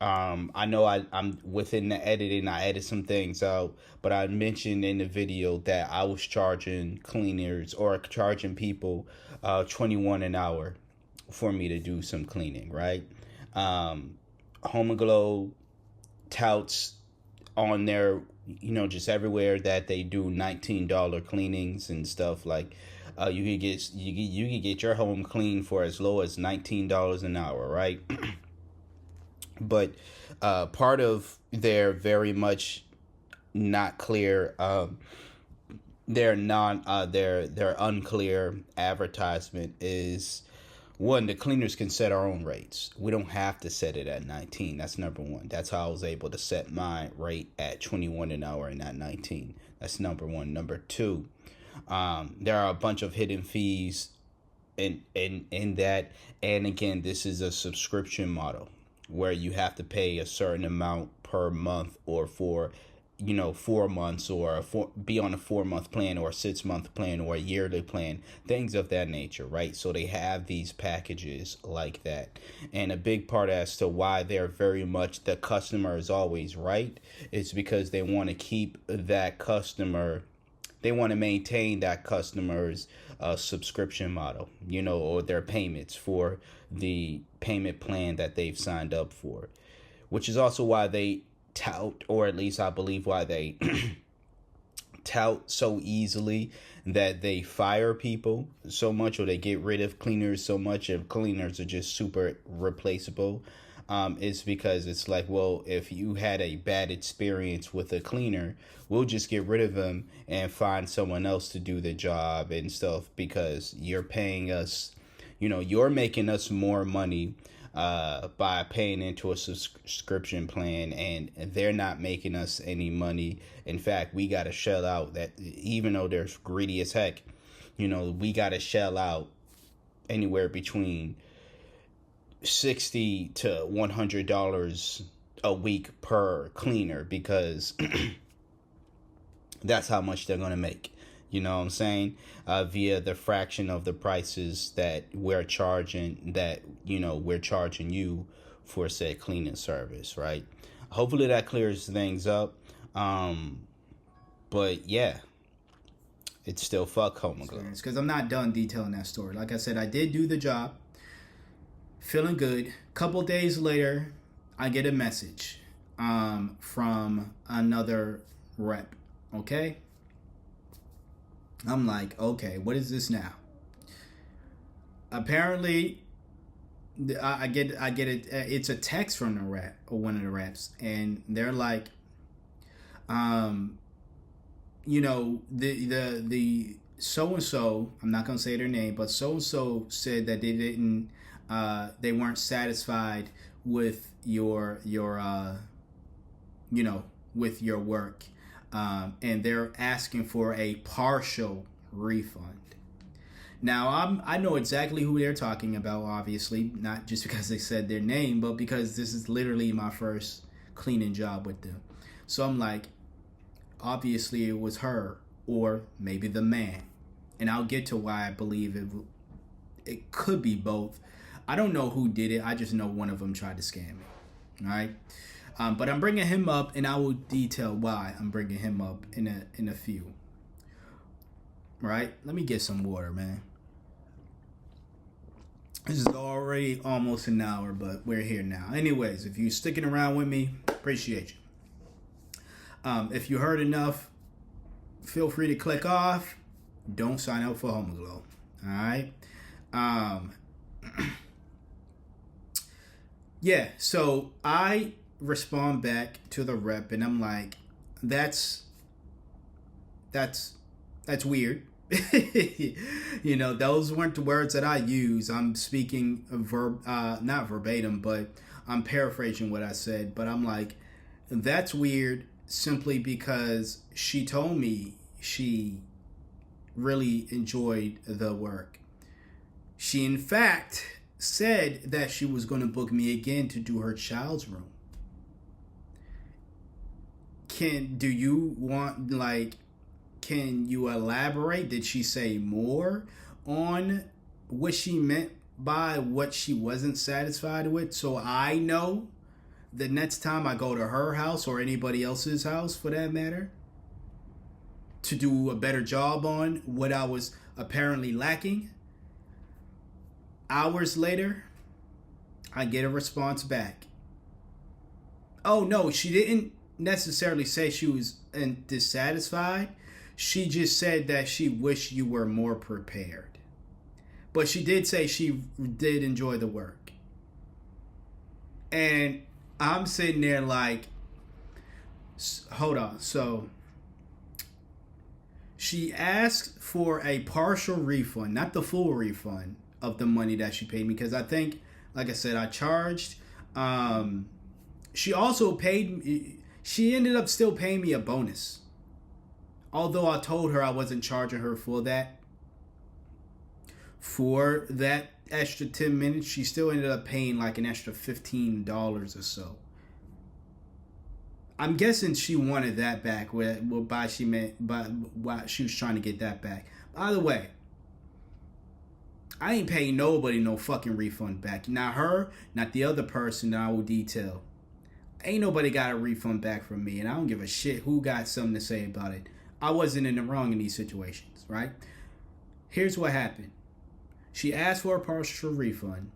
Speaker 1: I know I'm within the editing, I edit some things out, but I mentioned in the video that I was charging cleaners or charging people $21 an hour for me to do some cleaning, right? Homeaglow touts on their, just everywhere that they do $19 cleanings and stuff. Like you could get your home clean for as low as $19 an hour, right? But part of their very much not clear, their unclear advertisement is, one, the cleaners can set our own rates. We don't have to set it at 19. That's number one. That's how I was able to set my rate at 21 an hour and not 19. That's number one. Number two, there are a bunch of hidden fees in that. And again, this is a subscription model where you have to pay a certain amount per month or for 4 months, or be on a 4 month plan or a 6 month plan or a yearly plan, things of that nature, right? So they have these packages like that. And a big part as to why they're very much the customer is always right is because they want to keep that customer, they want to maintain that customer's subscription model, or their payments for the payment plan that they've signed up for, which is also why they tout, or at least I believe why they tout so easily, that they fire people so much, or they get rid of cleaners so much, if cleaners are just super replaceable. Is because it's like, well, if you had a bad experience with a cleaner, we'll just get rid of them and find someone else to do the job and stuff, because you're paying us, you're making us more money by paying into a subscription plan, and they're not making us any money. In fact, we got to shell out that, even though they're greedy as heck, we got to shell out anywhere between $60 to $100 a week per cleaner, because that's how much they're going to make. You know what I'm saying? Via the fraction of the prices that we're charging, we're charging you for said cleaning service, right? Hopefully that clears things up. But yeah, it's still fuck Homeaglow.
Speaker 2: Because I'm not done detailing that story. Like I said, I did do the job. Feeling good. Couple days later, I get a message from another rep. Okay? I'm like, okay, what is this now? Apparently, I get it. It's a text from the rep, or one of the reps, and they're like, the so and so. I'm not gonna say their name, but so and so said that they weren't satisfied with your with your work. And they're asking for a partial refund. Now, I know exactly who they're talking about, obviously, not just because they said their name, but because this is literally my first cleaning job with them. So I'm like, obviously it was her, or maybe the man. And I'll get to why I believe it could be both. I don't know who did it. I just know one of them tried to scam me. All right? But I'm bringing him up, and I will detail why I'm bringing him up in a few. Right? Let me get some water, man. This is already almost an hour, but we're here now. Anyways, if you're sticking around with me, appreciate you. If you heard enough, feel free to click off. Don't sign up for Homeaglow. All right? Yeah, so I respond back to the rep, and I'm like, that's weird. Those weren't the words that I use. I'm speaking not verbatim, but I'm paraphrasing what I said. But I'm like, that's weird, simply because she told me she really enjoyed the work. She, in fact, said that she was going to book me again to do her child's room. Can you elaborate? Did she say more on what she meant by what she wasn't satisfied with, so I know the next time I go to her house, or anybody else's house for that matter, to do a better job on what I was apparently lacking? Hours later, I get a response back. Oh no, she didn't necessarily say she was dissatisfied. She just said that she wished you were more prepared. But she did say she did enjoy the work. And I'm sitting there like, hold on. So she asked for a partial refund, not the full refund of the money that she paid me, because I think, like I said, I charged. She also paid me. She ended up still paying me a bonus. Although I told her I wasn't charging her for that. For that extra 10 minutes, she still ended up paying like an extra $15 or so. I'm guessing she wanted that back. By she meant by why she was trying to get that back. By the way, I ain't paying nobody no fucking refund back. Not her, not the other person that I will detail. Ain't nobody got a refund back from me, and I don't give a shit who got something to say about it. I wasn't in the wrong in these situations, right? Here's what happened. She asked for a partial refund.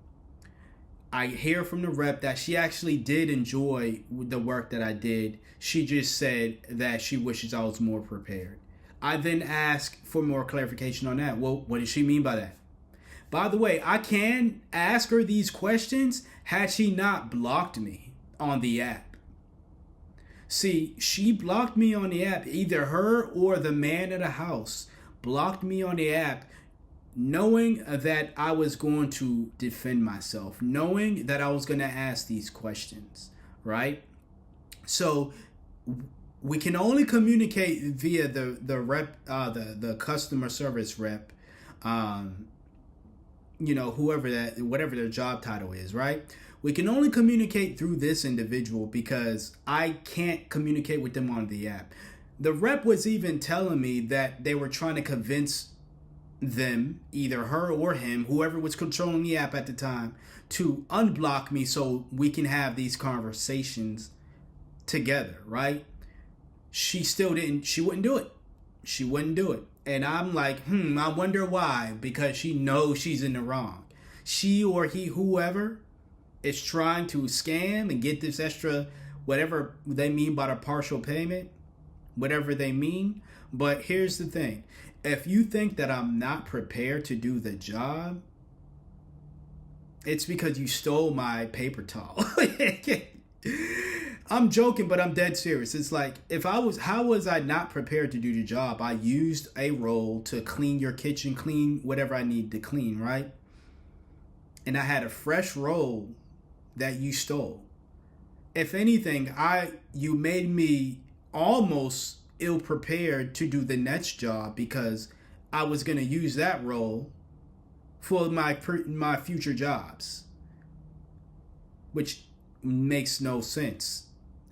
Speaker 2: I hear from the rep that she actually did enjoy the work that I did. She just said that she wishes I was more prepared. I then asked for more clarification on that. Well, what does she mean by that? By the way, I can ask her these questions had she not blocked me on the app. See, she blocked me on the app. Either her or the man of the house blocked me on the app, knowing that I was going to defend myself, knowing that I was going to ask these questions, right? So we can only communicate via the rep, the customer service rep, whatever their job title is, right? We can only communicate through this individual because I can't communicate with them on the app. The rep was even telling me that they were trying to convince them, either her or him, whoever was controlling the app at the time, to unblock me so we can have these conversations together, right? She wouldn't do it. She wouldn't do it. And I'm like, I wonder why. Because she knows she's in the wrong. She or he, whoever, is trying to scam and get this extra, whatever they mean by the partial payment, whatever they mean. But here's the thing. If you think that I'm not prepared to do the job, it's because you stole my paper towel. I'm joking, but I'm dead serious. It's like, how was I not prepared to do the job? I used a roll to clean your kitchen, clean whatever I need to clean, right? And I had a fresh roll that you stole. If anything, you made me almost ill-prepared to do the next job because I was going to use that roll for my future jobs, which makes no sense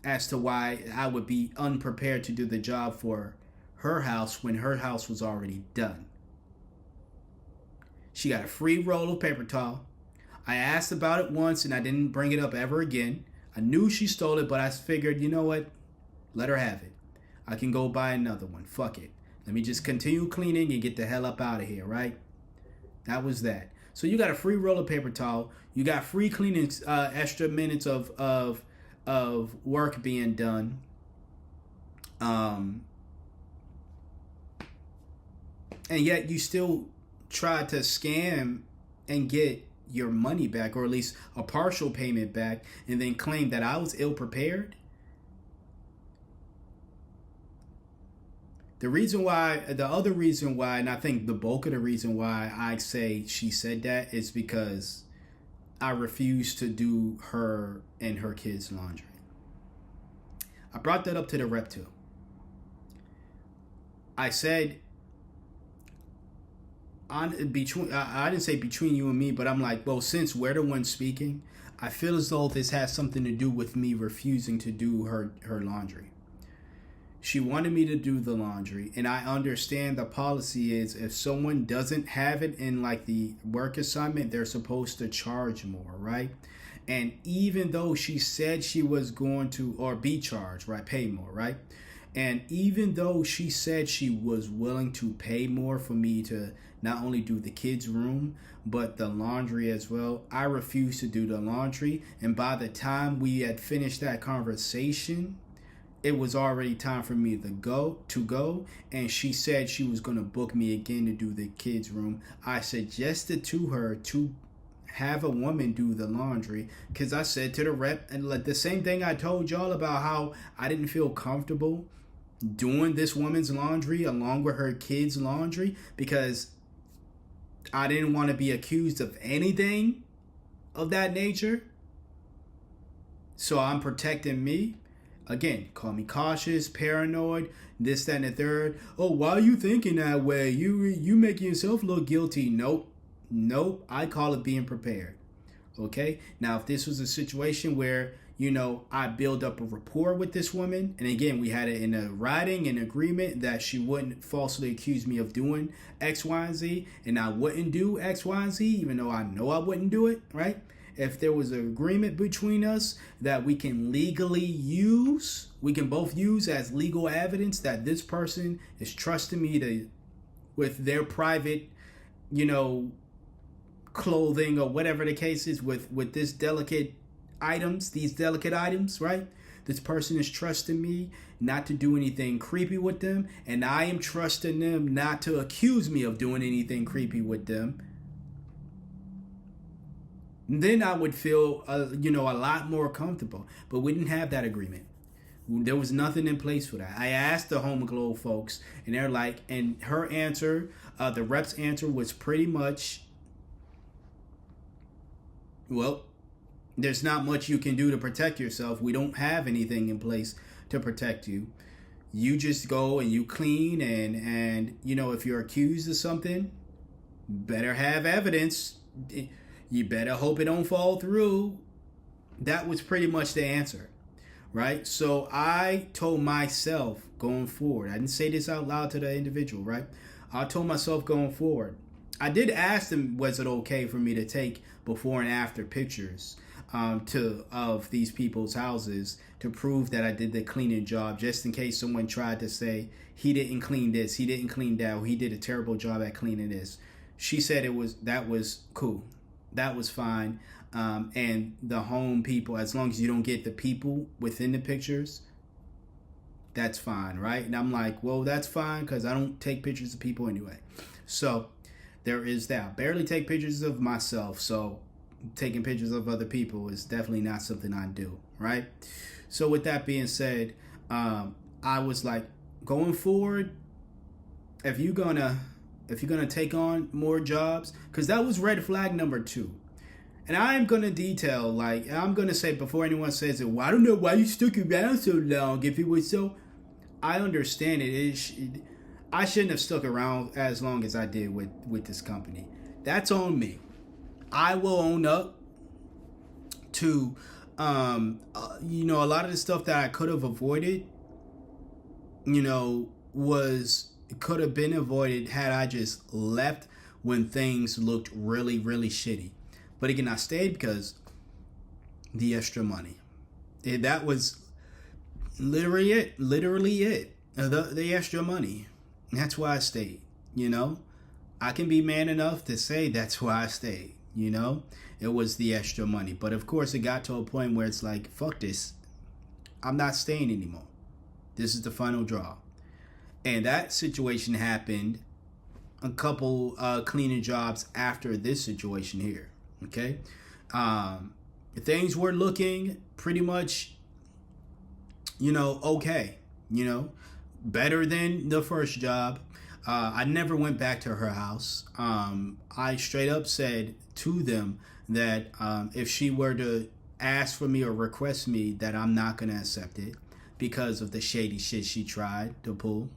Speaker 2: as to why I would be unprepared to do the job for her house when her house was already done. She got a free roll of paper towel. I asked about it once and I didn't bring it up ever again. I knew she stole it, but I figured, you know what? Let her have it. I can go buy another one. Fuck it. Let me just continue cleaning and get the hell up out of here, right? That was that. So you got a free roll of paper towel. You got free cleaning, extra minutes of work being done. And yet you still try to scam and get your money back, or at least a partial payment back, and then claim that I was ill-prepared. The other reason why, and I think the bulk of the reason why I say she said that is because I refuse to do her and her kids' laundry. I brought that up to the rep too. I said, I didn't say between you and me, but I'm like, well, since we're the ones speaking, I feel as though this has something to do with me refusing to do her laundry. She wanted me to do the laundry, and I understand the policy is if someone doesn't have it in like the work assignment, they're supposed to charge more, right? And even though she said she was going to, or be charged, right, pay more, right? And even though she said she was willing to pay more for me to not only do the kids' room, but the laundry as well, I refused to do the laundry. And by the time we had finished that conversation, it was already time for me to go. And she said she was going to book me again to do the kids' room. I suggested to her to have a woman do the laundry, because I said to the rep, and like the same thing I told y'all about how I didn't feel comfortable doing this woman's laundry along with her kids' laundry, because I didn't want to be accused of anything of that nature. So I'm protecting me. Again, call me cautious, paranoid, this, that, and the third. Oh, why are you thinking that way? You making yourself look guilty. Nope. I call it being prepared. Okay? Now, if this was a situation where, I build up a rapport with this woman. And again, we had it in a writing, an agreement that she wouldn't falsely accuse me of doing X, Y, and Z. And I wouldn't do X, Y, and Z, even though I know I wouldn't do it, right? If there was an agreement between us that we can legally use, we can both use as legal evidence that this person is trusting me with their private, clothing or whatever the case is with these delicate items, right? This person is trusting me not to do anything creepy with them, and I am trusting them not to accuse me of doing anything creepy with them. Then I would feel, a lot more comfortable. But we didn't have that agreement. There was nothing in place for that. I asked the Homeaglow folks, and they're like, and her answer, the rep's answer was pretty much, well, there's not much you can do to protect yourself. We don't have anything in place to protect you. You just go and you clean, and if you're accused of something, better have evidence. You better hope it don't fall through. That was pretty much the answer, right? So I told myself going forward, I didn't say this out loud to the individual, right? I told myself going forward. I did ask them, was it okay for me to take before and after pictures of these people's houses to prove that I did the cleaning job, just in case someone tried to say he didn't clean this, he didn't clean that, or he did a terrible job at cleaning this. She said that was cool. That was fine. And the home people, as long as you don't get the people within the pictures, that's fine, right? And I'm like, well, that's fine because I don't take pictures of people anyway. So there is that. I barely take pictures of myself. So taking pictures of other people is definitely not something I do, right? So with that being said, I was like, going forward, if you're gonna take on more jobs, because that was red flag number 2. And I'm going to detail, I'm going to say before anyone says it, well, I don't know why you stuck around so long if it was so. I understand it. I shouldn't have stuck around as long as I did with this company. That's on me. I will own up to, a lot of the stuff that I could have avoided, could have been avoided had I just left when things looked really, really shitty. But again, I stayed because the extra money. That was literally it. The extra money. That's why I stayed, I can be man enough to say that's why I stayed, It was the extra money. But of course, it got to a point where it's like, fuck this. I'm not staying anymore. This is the final draw. And that situation happened a couple cleaning jobs after this situation here. Okay. Things were looking pretty much, okay. Better than the first job. I never went back to her house. I straight up said to them that if she were to ask for me or request me, that I'm not going to accept it because of the shady shit she tried to pull.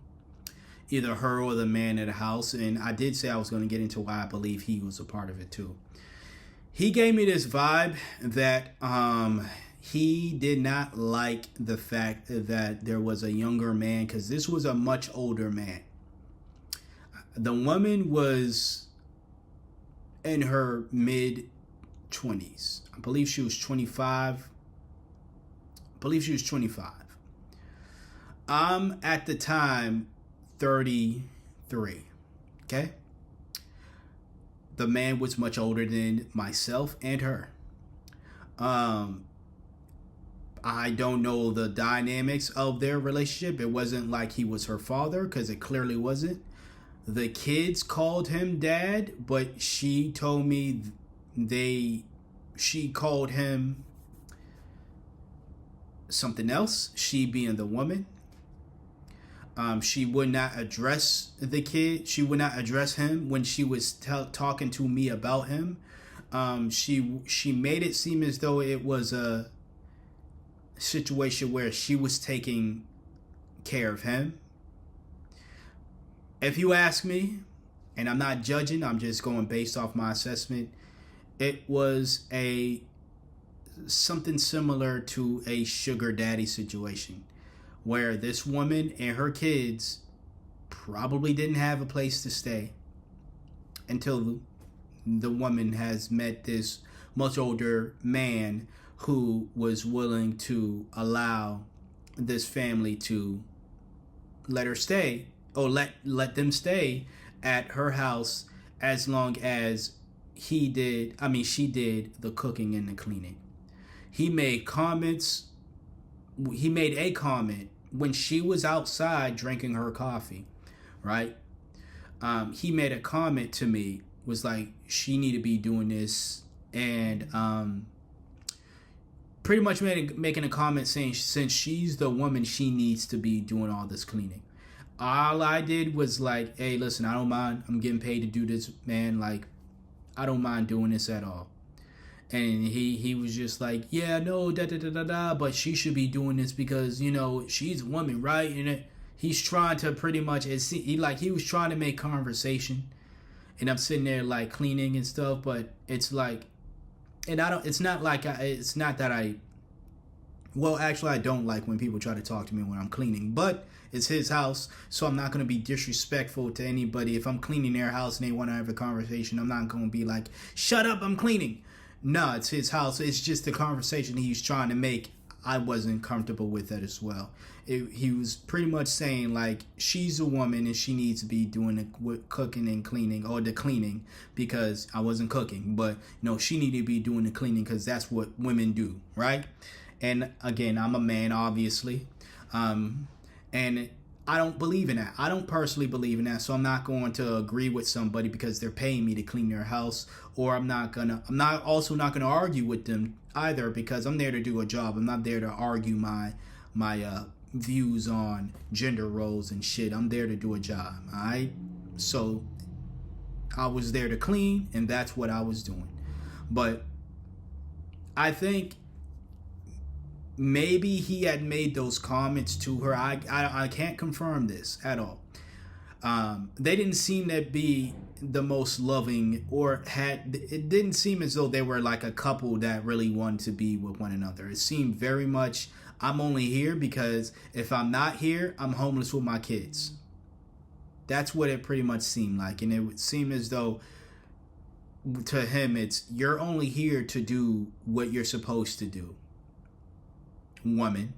Speaker 2: Either her or the man at the house. And I did say I was going to get into why I believe he was a part of it too. He gave me this vibe that he did not like the fact that there was a younger man, because this was a much older man. The woman was in her mid-20s. I believe she was 25. I'm at the time 33. Okay? The man was much older than myself and her. I don't know the dynamics of their relationship. It wasn't like he was her father, because it clearly wasn't. The kids called him dad, but she told me she called him something else, she being the woman. She would not address the kid. She would not address him when she was talking to me about him. She made it seem as though it was a situation where she was taking care of him. If you ask me, and I'm not judging, I'm just going based off my assessment, it was a something similar to a sugar daddy situation, where this woman and her kids probably didn't have a place to stay until the woman has met this much older man who was willing to allow this family to let her stay, or let them stay at her house, as long as she did the cooking and the cleaning. He made a comment when she was outside drinking her coffee, right? He made a comment to me, was like, she need to be doing this, and pretty much making a comment saying, since she's the woman, she needs to be doing all this cleaning. All I did was like, hey, listen, I don't mind. I'm getting paid to do this, man. Like, I don't mind doing this at all. And he was just like, yeah, no, but she should be doing this because, you know, she's a woman, right? And he's trying to pretty much, he was trying to make conversation. And I'm sitting there like cleaning and stuff, but it's like, and it's not that I don't like when people try to talk to me when I'm cleaning, but it's his house, so I'm not going to be disrespectful to anybody. If I'm cleaning their house and they want to have a conversation, I'm not going to be like, shut up, I'm cleaning. No, it's his house. It's just the conversation he's trying to make. I wasn't comfortable with that as well. He was pretty much saying like, she's a woman and she needs to be doing the cooking and cleaning, or the cleaning, because I wasn't cooking, but no, she needed to be doing the cleaning because that's what women do, right? And again, I'm a man, obviously, and I don't believe in that. I don't personally believe in that, so I'm not going to agree with somebody because they're paying me to clean their house, or I'm not also not gonna argue with them either, because I'm there to do a job. I'm not there to argue my views on gender roles and shit. I'm there to do a job, all right? So I was there to clean, and that's what I was doing. But I think maybe he had made those comments to her. I can't confirm this at all. They didn't seem to be the most loving, it didn't seem as though they were like a couple that really wanted to be with one another. It seemed very much, I'm only here because if I'm not here, I'm homeless with my kids. That's what it pretty much seemed like. And it would seem as though to him, it's, you're only here to do what you're supposed to do, woman.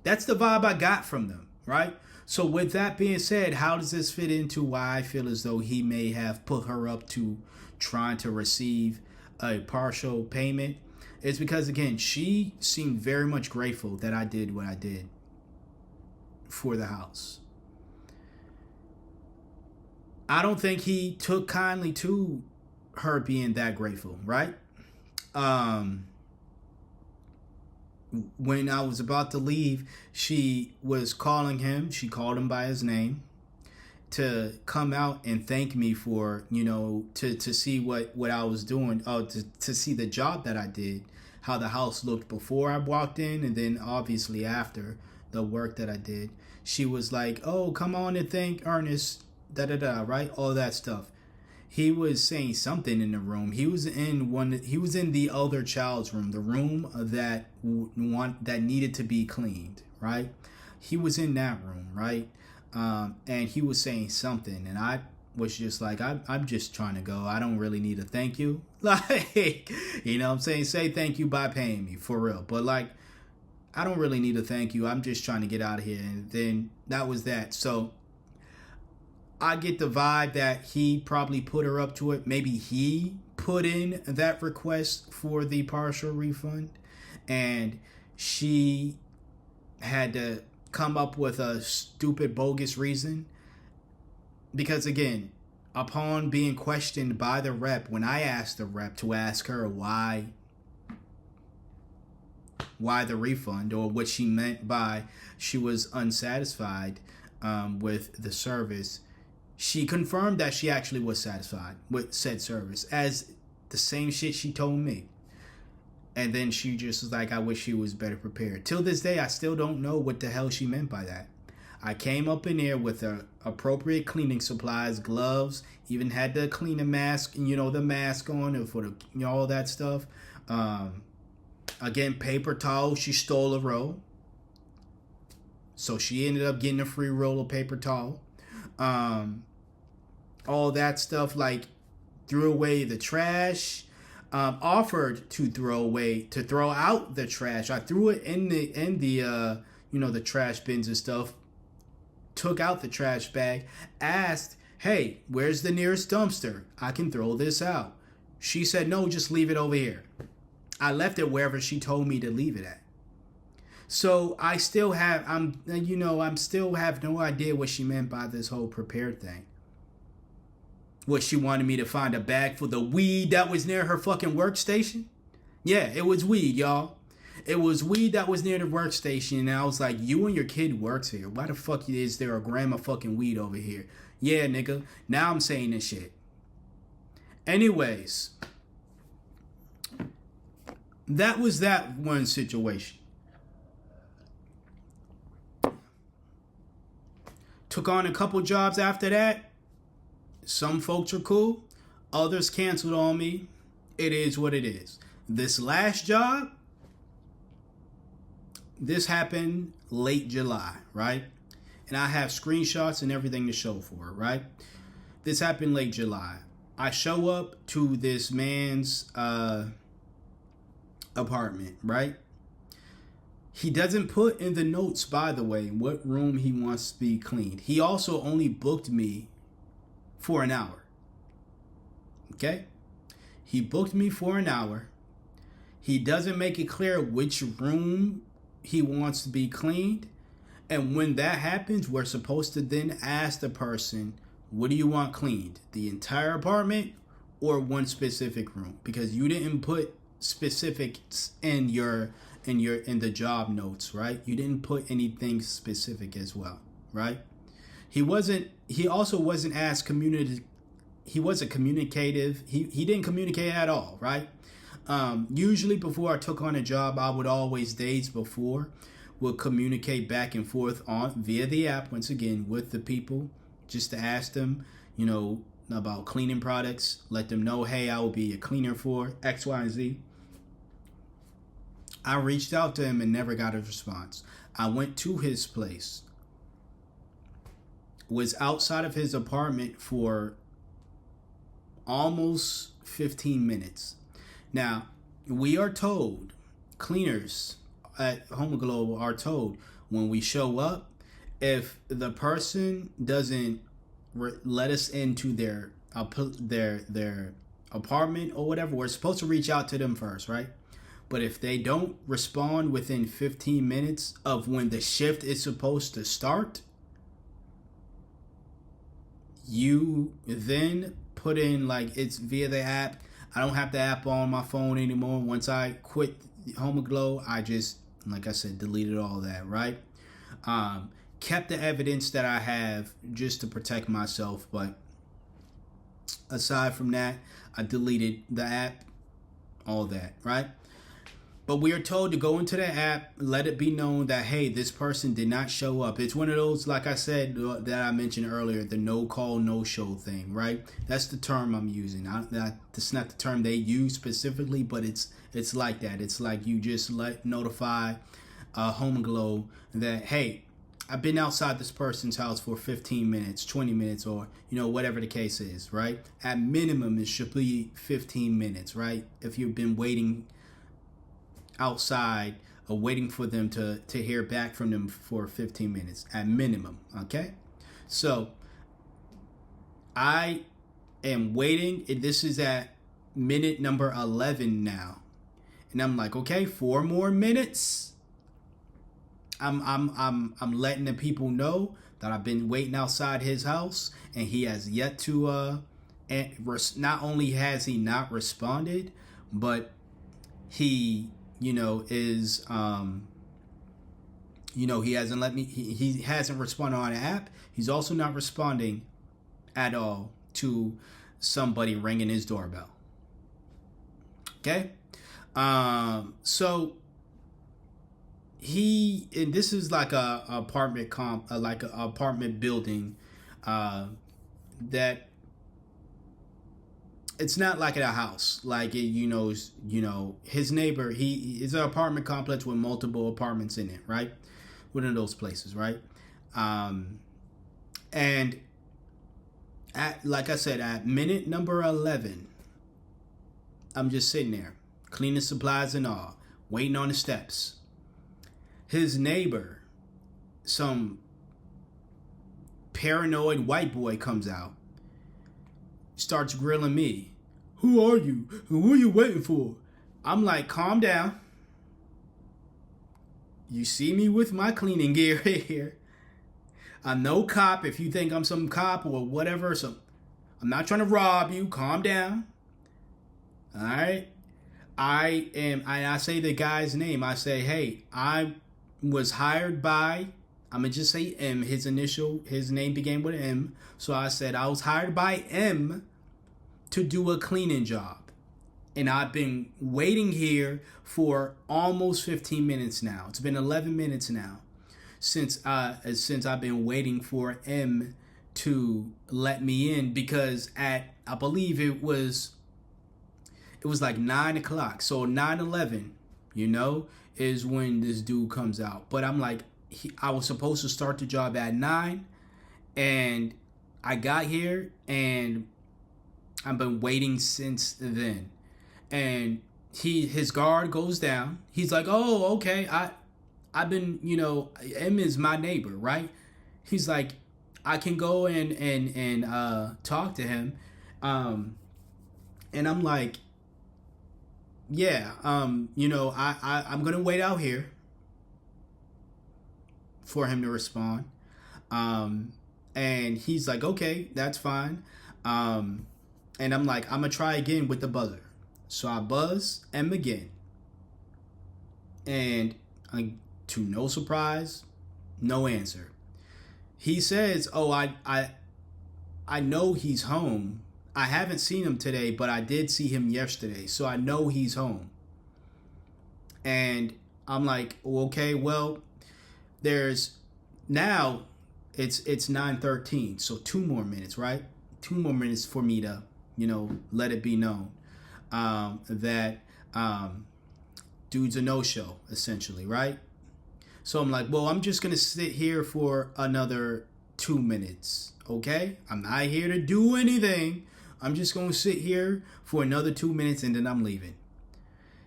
Speaker 2: That's the vibe I got from them, right? So with that being said, how does this fit into why I feel as though he may have put her up to trying to receive a partial payment? It's because, again, she seemed very much grateful that I did what I did for the house. I don't think he took kindly to her being that grateful, right? When I was about to leave, she was calling him. She called him by his name to come out and thank me for, to see what I was doing. To see the job that I did, how the house looked before I walked in, and then obviously after the work that I did. She was like, oh, come on and thank Ernest, right? All that stuff. He was saying something in the room. He was in the other child's room, the room that needed to be cleaned, right? He was in that room, right? And he was saying something, and I was just like, I'm just trying to go. I don't really need a thank you. Like, what I'm saying? Say thank you by paying me, for real. But like, I don't really need a thank you. I'm just trying to get out of here. And then that was that. So I get the vibe that he probably put her up to it. Maybe he put in that request for the partial refund, and she had to come up with a stupid, bogus reason. Because again, upon being questioned by the rep, when I asked the rep to ask her why the refund, or what she meant by she was unsatisfied with the service, she confirmed that she actually was satisfied with said service, as the same shit she told me. And then she just was like, I wish she was better prepared. Till this day, I still don't know what the hell she meant by that. I came up in there with the appropriate cleaning supplies, gloves, even had the cleaning mask, and the mask on, and for the all that stuff. Again, paper towel, she stole a roll. So she ended up getting a free roll of paper towel. All that stuff, like threw away the trash. Offered to throw out the trash. I threw it in the the trash bins and stuff. Took out the trash bag. Asked, hey, where's the nearest dumpster? I can throw this out. She said, no, just leave it over here. I left it wherever she told me to leave it at. So I still have, still have no idea what she meant by this whole prepared thing. What, she wanted me to find a bag for the weed that was near her fucking workstation? Yeah, it was weed, y'all. It was weed that was near the workstation, and I was like, you and your kid works here. Why the fuck is there a gram of fucking weed over here? Yeah, nigga. Now I'm saying this shit. Anyways, that was that one situation. Took on a couple jobs after that. Some folks are cool. Others canceled on me. It is what it is. This last job, this happened late July, right? And I have screenshots and everything to show for it, right? This happened late July. I show up to this man's apartment, right? He doesn't put in the notes, by the way, what room he wants to be cleaned. He also only booked me for an hour. Okay? He booked me for an hour. He doesn't make it clear which room he wants to be cleaned. And when that happens, we're supposed to then ask the person, what do you want cleaned? The entire apartment or one specific room? Because you didn't put specifics in the job notes, right? You didn't put anything specific as well, right? He also wasn't as he wasn't communicative. He didn't communicate at all, right? Usually before I took on a job, I would always days before would communicate back and forth via the app, once again, with the people, just to ask them, about cleaning products, let them know, hey, I will be a cleaner for X, Y, and Z. I reached out to him and never got a response. I went to his place, was outside of his apartment for almost 15 minutes. Now, we are told, cleaners at Homeaglow are told, when we show up, if the person doesn't let us into their apartment or whatever, we're supposed to reach out to them first, right? But if they don't respond within 15 minutes of when the shift is supposed to start, you then put in, like, it's via the app. I don't have the app on my phone anymore. Once I quit Homeaglow, I just, like I said, deleted all that, right? Kept the evidence that I have just to protect myself, but aside from that, I deleted the app, all that, right? But we are told to go into the app, let it be known that, hey, this person did not show up. It's one of those, like I said, that I mentioned earlier, the no call, no show thing, right? That's the term I'm using. That's not the term they use specifically, but it's like that. It's like you just notify Homeaglow that, hey, I've been outside this person's house for 15 minutes, 20 minutes, or, whatever the case is, right? At minimum, it should be 15 minutes, right? If you've been waiting outside or waiting for them to hear back from them for 15 minutes at minimum, okay? So I am waiting, and this is at minute number 11 now, and I'm like, okay, 4 more minutes. I'm letting the people know that I've been waiting outside his house, and he has yet to not only has he not responded, but he is he hasn't let me he hasn't responded on the app. He's also not responding at all to somebody ringing his doorbell. Okay? So and this is like a apartment building that it's not like at a house. Like his neighbor. He is an apartment complex with multiple apartments in it, right? One of those places, right? And like I said, at minute number 11, I'm just sitting there, cleaning supplies and all, waiting on the steps. His neighbor, some paranoid white boy, comes out, starts grilling me. Who are you? Who are you waiting for? I'm like, calm down. You see me with my cleaning gear here. I'm no cop if you think I'm some cop or whatever. So I'm not trying to rob you. Calm down. All right. I say the guy's name. I say, hey, I was hired by, I'm going to just say M. His name began with M. So I said, I was hired by M to do a cleaning job. And I've been waiting here for almost 15 minutes now. It's been 11 minutes now since I've been waiting for M to let me in, because I believe it was like 9 o'clock. So 9:11, is when this dude comes out. But I'm like, I was supposed to start the job at 9, and I got here and I've been waiting since then. And his guard goes down. He's like, oh, okay. I've been, M is my neighbor, right? He's like, I can go and talk to him. And I'm like, yeah, I'm going to wait out here for him to respond. And he's like, okay, that's fine. And I'm like, I'm going to try again with the buzzer. So I buzz M again. And to no surprise, no answer. He says, oh, I know he's home. I haven't seen him today, but I did see him yesterday. So I know he's home. And I'm like, okay, well, it's 9:13. So 2 more minutes, right? 2 more minutes for me to, let it be known that dude's a no-show, essentially, right? So I'm like, well, I'm just going to sit here for another 2 minutes, okay? I'm not here to do anything. I'm just going to sit here for another 2 minutes and then I'm leaving.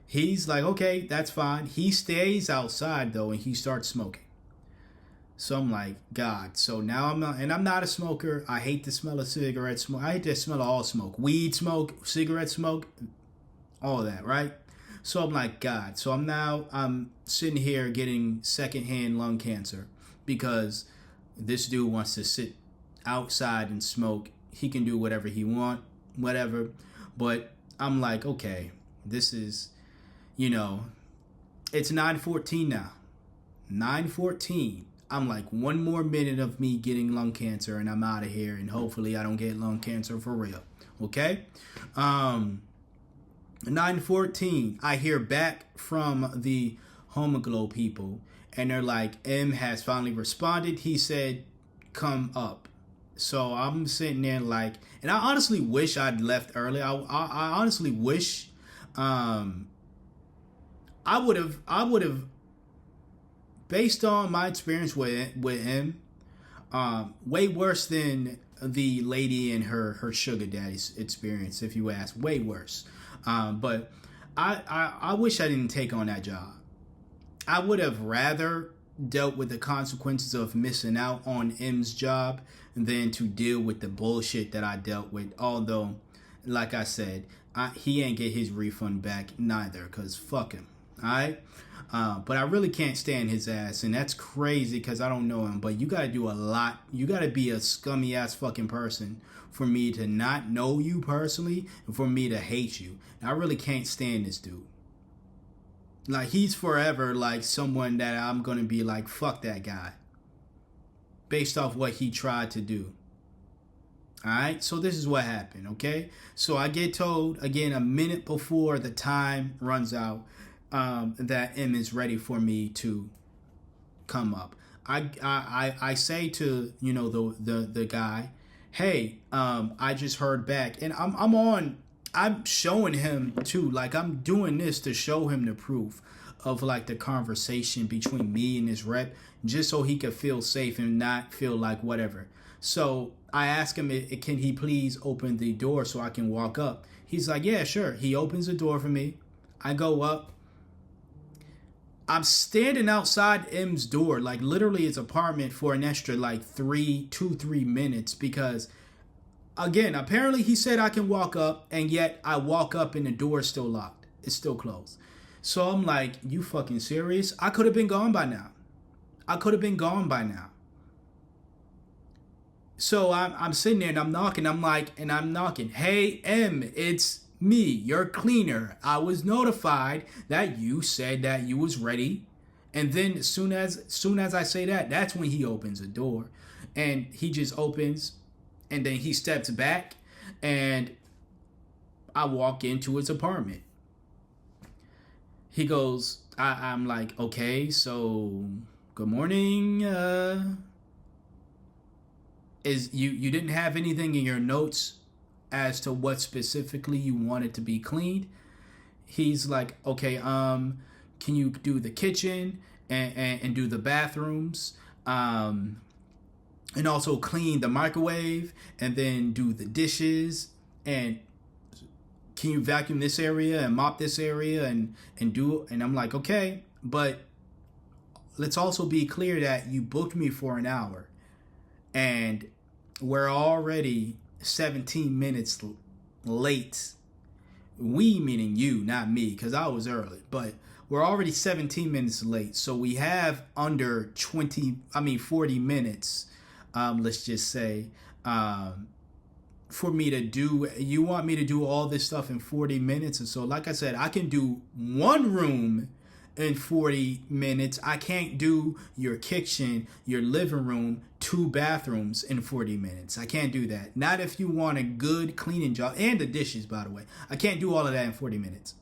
Speaker 2: He's like, okay, that's fine. He stays outside, though, and he starts smoking. So I'm like, God. So now I'm not a smoker. I hate the smell of cigarette smoke. I hate the smell of all smoke. Weed smoke, cigarette smoke, all of that, right? So I'm like, God. So I'm sitting here getting secondhand lung cancer because this dude wants to sit outside and smoke. He can do whatever he want, whatever. But I'm like, okay, this is, it's 9:14 now. 9:14. I'm like, 1 more minute of me getting lung cancer and I'm out of here, and hopefully I don't get lung cancer for real. Okay? 9:14. I hear back from the Homeaglow people, and they're like, M has finally responded. He said, come up. So I'm sitting there like, and I honestly wish I'd left early. I honestly wish I would have, based on my experience with him, way worse than the lady and her sugar daddy's experience, if you ask. Way worse. But I wish I didn't take on that job. I would have rather dealt with the consequences of missing out on M's job than to deal with the bullshit that I dealt with. Although, like I said, he ain't get his refund back neither, because fuck him. Alright? But I really can't stand his ass, and that's crazy because I don't know him. But you gotta do a lot. You gotta be a scummy ass fucking person for me to not know you personally and for me to hate you. And I really can't stand this dude. Like, he's forever like someone that I'm gonna be like, fuck that guy, based off what he tried to do. Alright, so this is what happened, okay? So I get told, again, a minute before the time runs out, that M is ready for me to come up. I say to, the guy, hey, I just heard back, and I'm on, I'm showing him too. Like, I'm doing this to show him the proof of like the conversation between me and his rep, just so he could feel safe and not feel like whatever. So I ask him, can he please open the door so I can walk up? He's like, yeah, sure. He opens the door for me. I go up. I'm standing outside M's door, like literally his apartment, for an extra like 3 minutes because, again, apparently he said I can walk up, and yet I walk up and the door is still locked. It's still closed. So I'm like, you fucking serious? I could have been gone by now. So I'm sitting there and I'm knocking. I'm knocking. Hey, M, it's me, your cleaner. I was notified that you said that you was ready. And then as soon as I say that, that's when he opens the door. And he just opens, and then he steps back, and I walk into his apartment. He goes, I'm like, okay, so good morning. Is you didn't have anything in your notes as to what specifically you wanted to be cleaned? He's like, okay, can you do the kitchen and do the bathrooms, and also clean the microwave, and then do the dishes, and can you vacuum this area and mop this area and do? And I'm like, okay, but let's also be clear that you booked me for an hour, and we're already 17 minutes late. We meaning you, not me, because I was early, but we're already 17 minutes late. So we have under 40 minutes, let's just say, for me to do. You want me to do all this stuff in 40 minutes? And so, like I said, I can do one room in 40 minutes. I can't do your kitchen, your living room, 2 bathrooms in 40 minutes. I can't do that. Not if you want a good cleaning job. And the dishes, by the way. I can't do all of that in 40 minutes.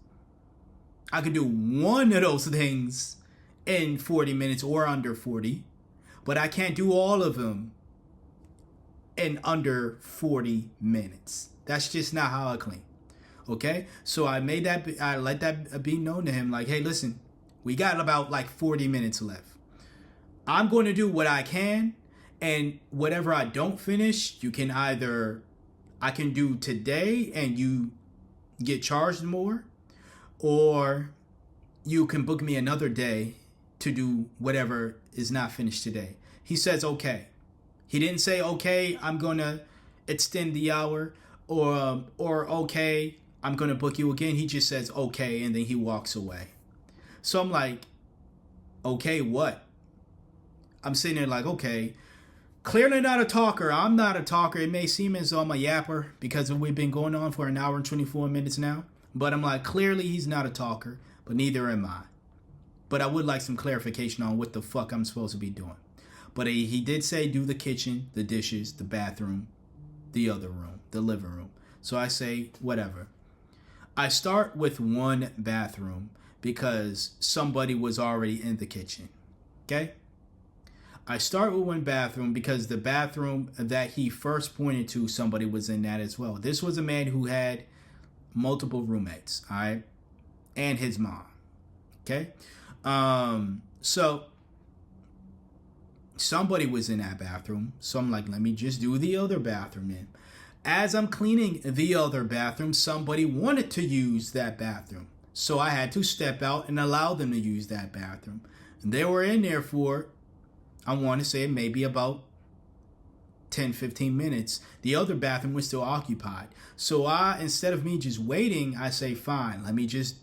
Speaker 2: I can do one of those things in 40 minutes or under 40. But I can't do all of them in under 40 minutes. That's just not how I clean. Okay? So I let that be known to him. Like, hey, listen, we got about like 40 minutes left. I'm going to do what I can, and whatever I don't finish, I can do today and you get charged more, or you can book me another day to do whatever is not finished today. He says, okay. He didn't say, okay, I'm going to extend the hour, or okay, I'm going to book you again. He just says, okay, and then he walks away. So I'm like, okay, what? I'm sitting there like, okay, clearly not a talker. I'm not a talker. It may seem as though I'm a yapper because we've been going on for an hour and 24 minutes now. But I'm like, clearly he's not a talker, but neither am I. But I would like some clarification on what the fuck I'm supposed to be doing. But he did say do the kitchen, the dishes, the bathroom, the other room, the living room. So I say, whatever. I start with one bathroom because somebody was already in the kitchen. Okay? I start with one bathroom because the bathroom that he first pointed to, somebody was in that as well. This was a man who had multiple roommates, all right? And his mom. Okay? So somebody was in that bathroom. So I'm like, let me just do the other bathroom then. As I'm cleaning the other bathroom, somebody wanted to use that bathroom. So I had to step out and allow them to use that bathroom. And they were in there for, I want to say, maybe about 10, 15 minutes. The other bathroom was still occupied. So instead of me just waiting, I say, fine, let me just,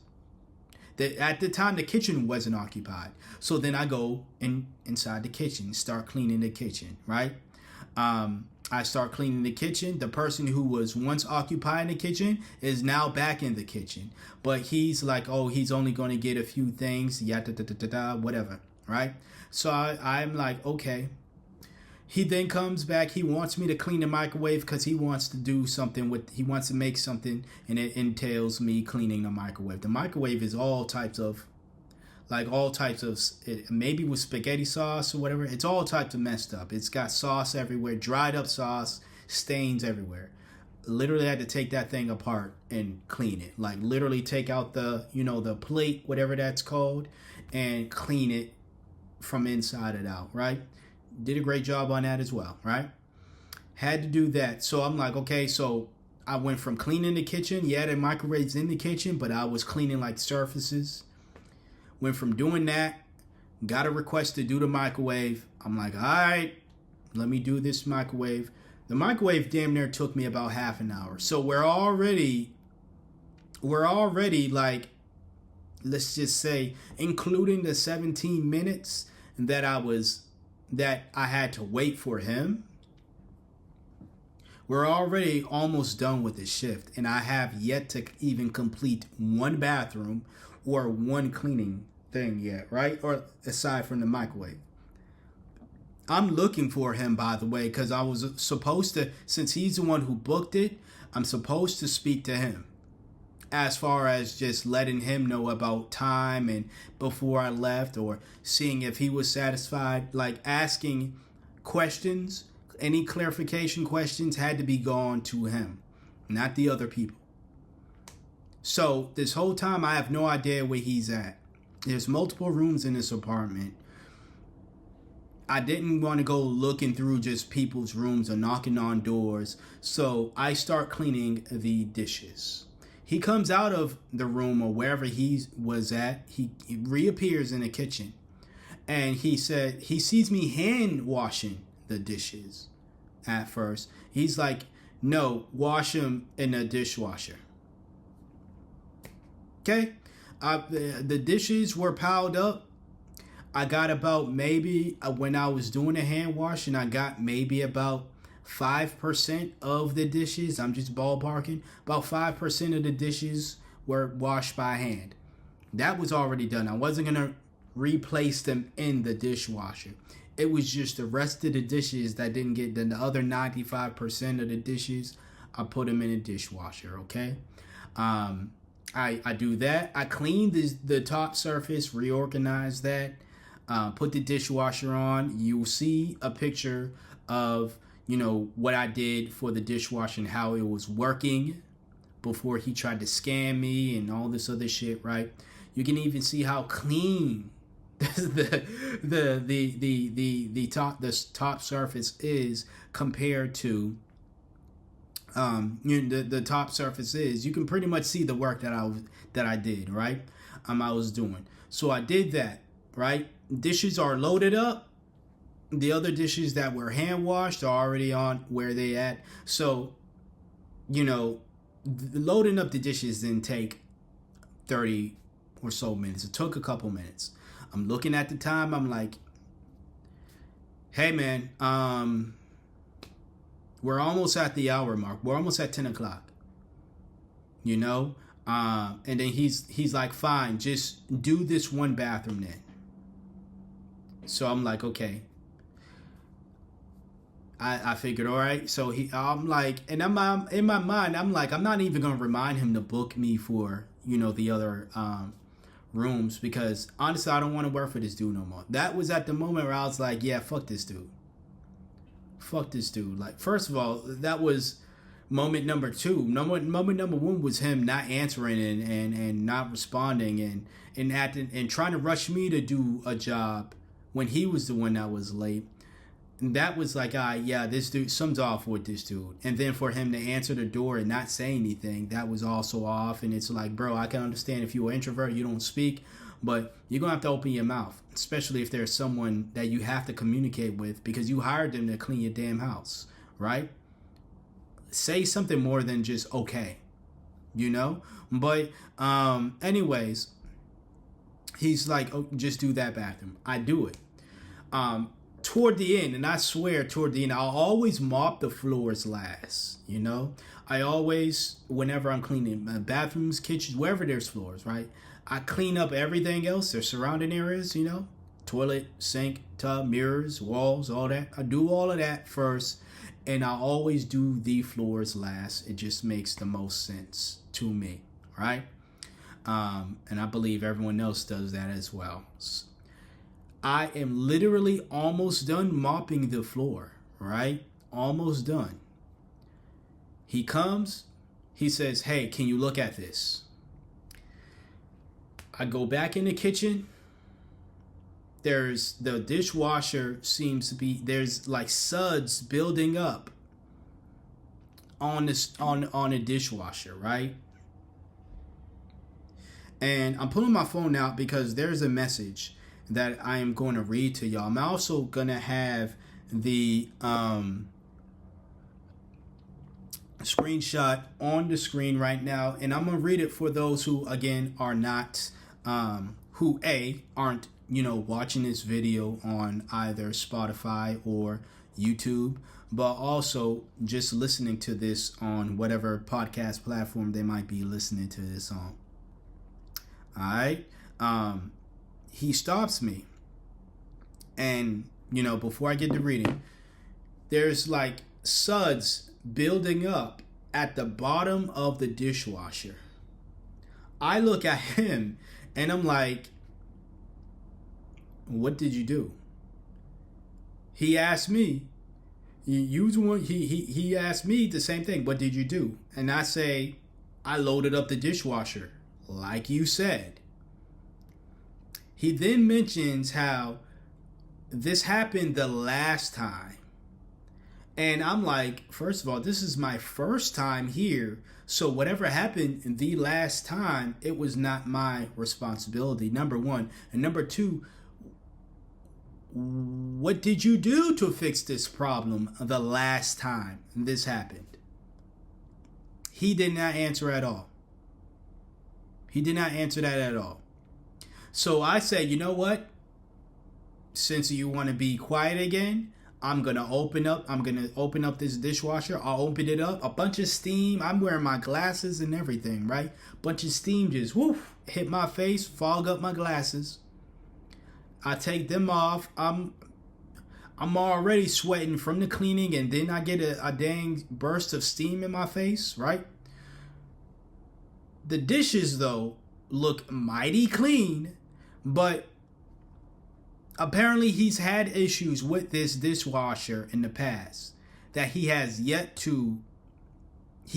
Speaker 2: at the time the kitchen wasn't occupied. So then I go inside the kitchen, start cleaning the kitchen, right? I start cleaning the kitchen. The person who was once occupying the kitchen is now back in the kitchen. But he's like, oh, he's only going to get a few things, whatever, right? So I'm like, okay. He then comes back. He wants me to clean the microwave because he wants to do something he wants to make something, and it entails me cleaning the microwave. The microwave is all types of, maybe with spaghetti sauce or whatever. It's all types of messed up. It's got sauce everywhere, dried up sauce, stains everywhere. literally had to take that thing apart and clean it. Like literally take out the, the plate, whatever that's called, and clean it from inside it out, right? Did a great job on that as well, right? Had to do that. So I'm like, okay, so I went from cleaning the kitchen. Yeah, the microwave's in the kitchen, but I was cleaning like surfaces. Went from doing that, got a request to do the microwave. I'm like, all right, let me do this microwave. The microwave damn near took me about half an hour. So we're already like, let's just say, including the 17 minutes that I had to wait for him, we're already almost done with the shift, and I have yet to even complete one bathroom or one cleaning thing yet, right? Or aside from the microwave. I'm looking for him, by the way, because I was supposed to, since he's the one who booked it, I'm supposed to speak to him as far as just letting him know about time and before I left, or seeing if he was satisfied, like asking questions. Any clarification questions had to be gone to him, not the other people. So this whole time I have no idea where he's at. There's multiple rooms in this apartment. I didn't want to go looking through just people's rooms or knocking on doors. So I start cleaning the dishes. He comes out of the room or wherever he was at. He reappears in the kitchen. And he said he sees me hand washing the dishes at first. He's like, no, wash them in a dishwasher. Okay. The dishes were piled up. I got about maybe, when I was doing the hand washing, I got maybe about 5% of the dishes. I'm just ballparking. About 5% of the dishes were washed by hand. That was already done. I wasn't going to replace them in the dishwasher. It was just the rest of the dishes that didn't get done. The other 95% of the dishes, I put them in a dishwasher, okay? I do that. I clean the top surface, reorganize that, put the dishwasher on. You'll see a picture of, what I did for the dishwasher and how it was working before he tried to scam me and all this other shit, right? You can even see how clean the top surface is compared to the top surface is. You can pretty much see the work that I did, right? I was doing. So I did that, right? Dishes are loaded up. The other dishes that were hand washed are already on where they at. So, loading up the dishes didn't take 30 or so minutes. It took a couple minutes. I'm looking at the time. I'm like, hey, man, we're almost at the hour mark. We're almost at 10 o'clock, and then he's like, fine, just do this one bathroom then. So I'm like, okay. I figured, all right. So I'm like, and I'm in my mind, I'm like, I'm not even going to remind him to book me for, the other, rooms, because honestly I don't want to work for this dude no more. That was at the moment where I was like, yeah, fuck this dude. Like, first of all, that was moment number two. Moment number one was him not answering and not responding and trying to rush me to do a job when he was the one that was late. And that was like, yeah, this dude, something's off with this dude. And then for him to answer the door and not say anything, that was also off. And it's like, bro, I can understand if you're an introvert, you don't speak, but you're going to have to open your mouth, especially if there's someone that you have to communicate with because you hired them to clean your damn house, right? Say something more than just okay, But anyways, he's like, oh, just do that bathroom. I do it. Toward the end, and I swear toward the end, I'll always mop the floors last, I always, whenever I'm cleaning bathrooms, kitchens, wherever there's floors, right? I clean up everything else, their surrounding areas, toilet, sink, tub, mirrors, walls, all that. I do all of that first, and I always do the floors last. It just makes the most sense to me, right? And I believe everyone else does that as well. I am literally almost done mopping the floor, right? Almost done. He comes, he says, hey, can you look at this? I go back in the kitchen. There's the dishwasher seems to be, there's like suds building up on this on a dishwasher, right? And I'm pulling my phone out because there's a message that I am going to read to y'all. I'm also gonna have the screenshot on the screen right now, and I'm gonna read it for those who again are not who aren't watching this video on either Spotify or YouTube, but also just listening to this on whatever podcast platform they might be listening to this on. All right. He stops me, and before I get to reading, there's like suds building up at the bottom of the dishwasher. I look at him and I'm like, what did you do? He asked me, he asked me the same thing, what did you do? And I say, I loaded up the dishwasher, like you said. He then mentions how this happened the last time. And I'm like, first of all, this is my first time here. So whatever happened the last time, it was not my responsibility, number one. And number two, what did you do to fix this problem the last time this happened? He did not answer at all. He did not answer that at all. So I said, you know what? Since you want to be quiet again, I'm going to open up this dishwasher. I'll open it up. A bunch of steam. I'm wearing my glasses and everything, right? Bunch of steam just hit my face, fog up my glasses. I take them off. I'm already sweating from the cleaning, and then I get a dang burst of steam in my face, right? The dishes, though, look mighty clean, but apparently he's had issues with this dishwasher in the past that he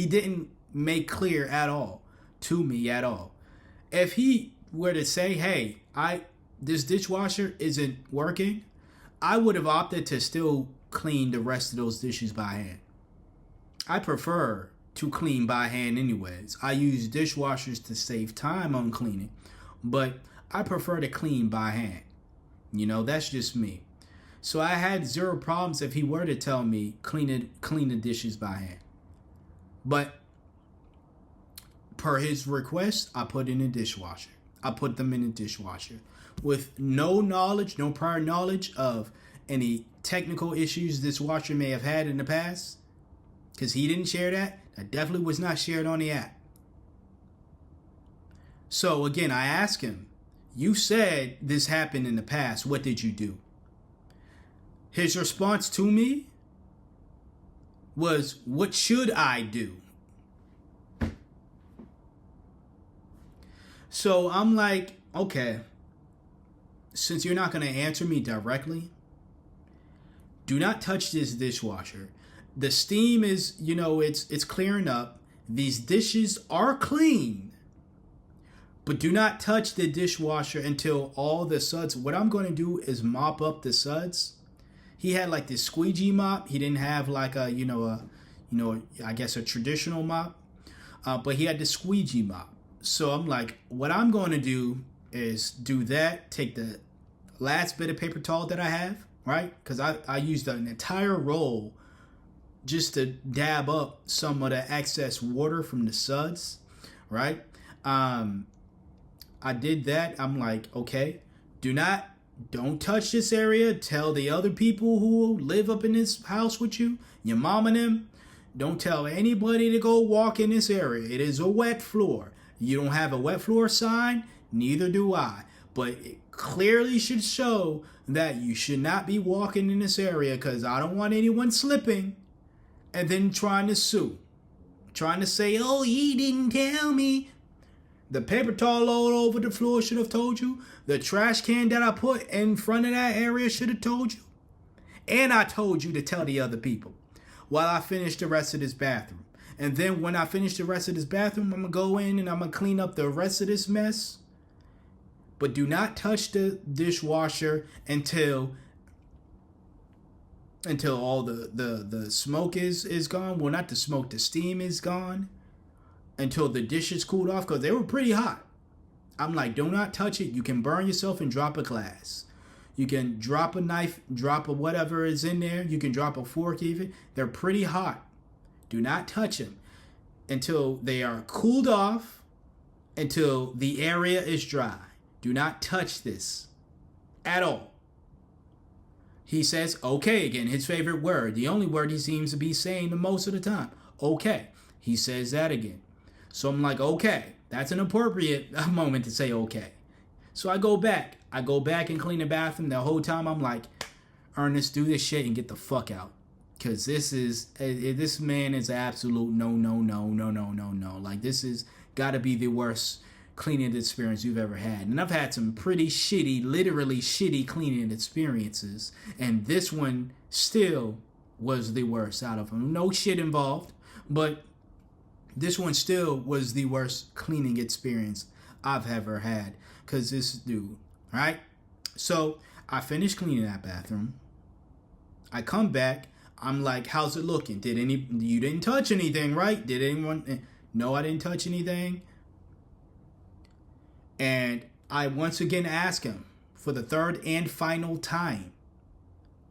Speaker 2: didn't make clear at all to me at all. If he were to say, hey, this dishwasher isn't working, I would have opted to still clean the rest of those dishes by hand. I prefer to clean by hand anyways. I use dishwashers to save time on cleaning, but I prefer to clean by hand. That's just me. So I had zero problems if he were to tell me clean the dishes by hand. But per his request, I put in a dishwasher. I put them in a dishwasher with no prior knowledge of any technical issues this washer may have had in the past, because he didn't share that. That definitely was not shared on the app. So again, I asked him, you said this happened in the past. What did you do? His response to me was, what should I do? So I'm like, okay, since you're not going to answer me directly, do not touch this dishwasher. The steam is, it's clearing up. These dishes are clean. But do not touch the dishwasher until all the suds. What I'm going to do is mop up the suds. He had like this squeegee mop. He didn't have like I guess a traditional mop. But he had the squeegee mop. So I'm like, what I'm going to do is do that. Take the last bit of paper towel that I have, right? Because I used an entire roll just to dab up some of the excess water from the suds, right? I did that. I'm like, okay, don't touch this area. Tell the other people who live up in this house with you, your mom and them, don't tell anybody to go walk in this area. It is a wet floor. You don't have a wet floor sign, neither do I. But it clearly should show that you should not be walking in this area, because I don't want anyone slipping and then trying to sue. Trying to say, oh, he didn't tell me. The paper towel all over the floor should have told you. The trash can that I put in front of that area should have told you. And I told you to tell the other people while I finished the rest of this bathroom. And then when I finish the rest of this bathroom, I'm going to go in and I'm going to clean up the rest of this mess. But do not touch the dishwasher until all the smoke is gone. Well, not the smoke, the steam is gone. Until the dishes cooled off, because they were pretty hot. I'm like, do not touch it. You can burn yourself and drop a glass. You can drop a knife, drop a whatever is in there. You can drop a fork even. They're pretty hot. Do not touch them until they are cooled off, until the area is dry. Do not touch this at all. He says, okay, again, his favorite word. The only word he seems to be saying the most of the time. Okay. He says that again. So I'm like, okay, that's an appropriate moment to say okay. So I go back and clean the bathroom. The whole time I'm like, Ernest, do this shit and get the fuck out. Because this man is absolute no. Like, this has got to be the worst cleaning experience you've ever had. And I've had some pretty shitty, literally shitty cleaning experiences. And this one still was the worst out of them. No shit involved, but this one still was the worst cleaning experience I've ever had. Because this dude, right? So I finished cleaning that bathroom. I come back. I'm like, how's it looking? You didn't touch anything, right? Did anyone? No, I didn't touch anything. And I once again ask him for the third and final time.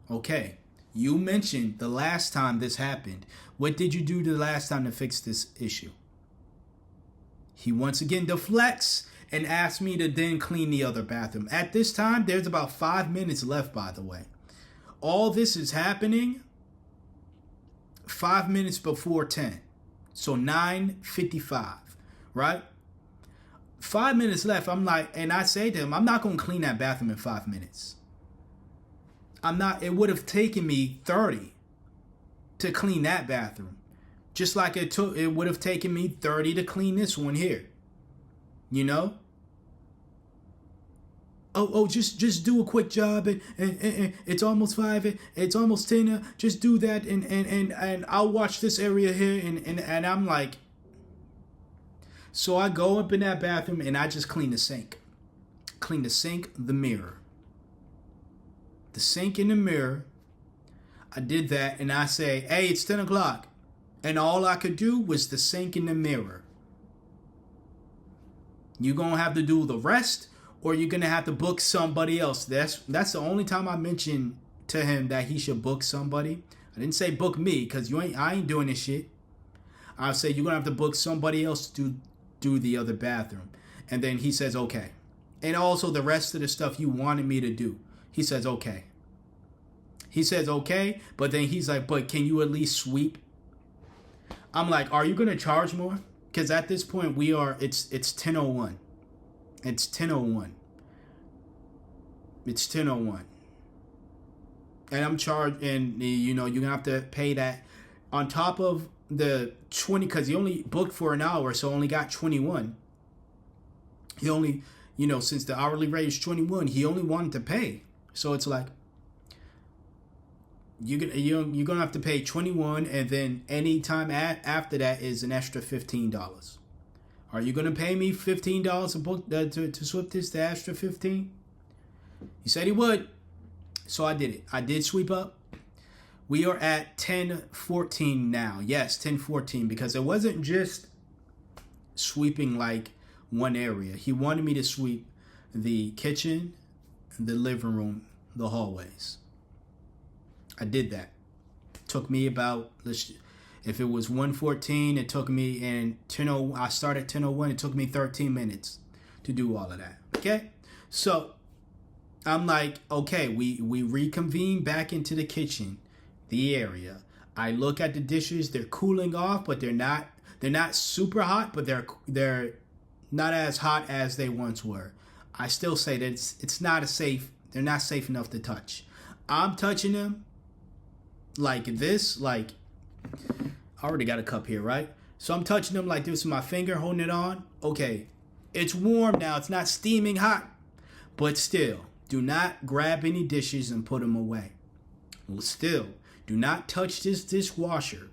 Speaker 2: Okay, you mentioned the last time this happened. What did you do the last time to fix this issue? He once again deflects and asks me to then clean the other bathroom. At this time, there's about 5 minutes left, by the way. All this is happening 5 minutes before 10. So 9:55, right? 5 minutes left. I'm like, and I say to him, I'm not going to clean that bathroom in 5 minutes. It would have taken me 30 to clean that bathroom. Just like it would have taken me 30 to clean this one here. You know? Oh, just do a quick job and it's almost 5, it's almost 10, just do that and I'll watch this area here and I'm like, so I go up in that bathroom and I just clean the sink. The mirror. The sink and the mirror. I did that and I say, hey, it's 10 o'clock. And all I could do was the sink and the mirror. You're going to have to do the rest or you're going to have to book somebody else. That's the only time I mentioned to him that he should book somebody. I didn't say book me because I ain't doing this shit. I say you're going to have to book somebody else to do the other bathroom. And then he says, okay. And also the rest of the stuff you wanted me to do. He says, okay. He says, okay. But then he's like, but can you at least sweep? I'm like, are you going to charge more? Because at this point it's 10:01. It's 10:01. It's 10:01. And I'm charged, and you're going to have to pay that on top of the 20, because he only booked for an hour, so only got 21. He only, since the hourly rate is 21, he only wanted to pay. So it's like, you're gonna have to pay 21, and then any time after that is an extra $15. Are you gonna pay me $15 to book to sweep this, the extra 15? He said he would, so I did it. I did sweep up. We are at 10:14 now. Yes, 10:14, because it wasn't just sweeping like one area. He wanted me to sweep the kitchen, the living room, the hallways. I did that. It took me about, if it was 1:14, it took me, and I started 10:01, it took me 13 minutes to do all of that. Okay? So I'm like, okay, we reconvene back into the kitchen, the area. I look at the dishes, they're cooling off, but they're not super hot, but they're not as hot as they once were. I still say that they're not safe enough to touch. I'm touching them like this, like, I already got a cup here, right? So I'm touching them like this with my finger, holding it on. Okay, it's warm now. It's not steaming hot, but still, do not grab any dishes and put them away. Still, do not touch this dishwasher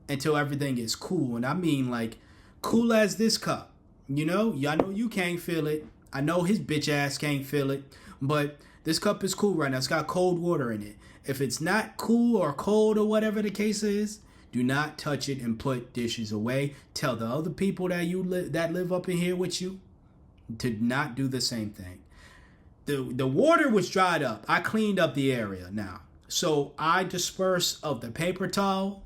Speaker 2: until everything is cool. And I mean like cool as this cup. You know, y'all know you can't feel it. I know his bitch ass can't feel it. But this cup is cool right now. It's got cold water in it. If it's not cool or cold or whatever the case is, do not touch it and put dishes away. Tell the other people that that live up in here with you to not do the same thing. The water was dried up. I cleaned up the area now. So I disperse of the paper towel.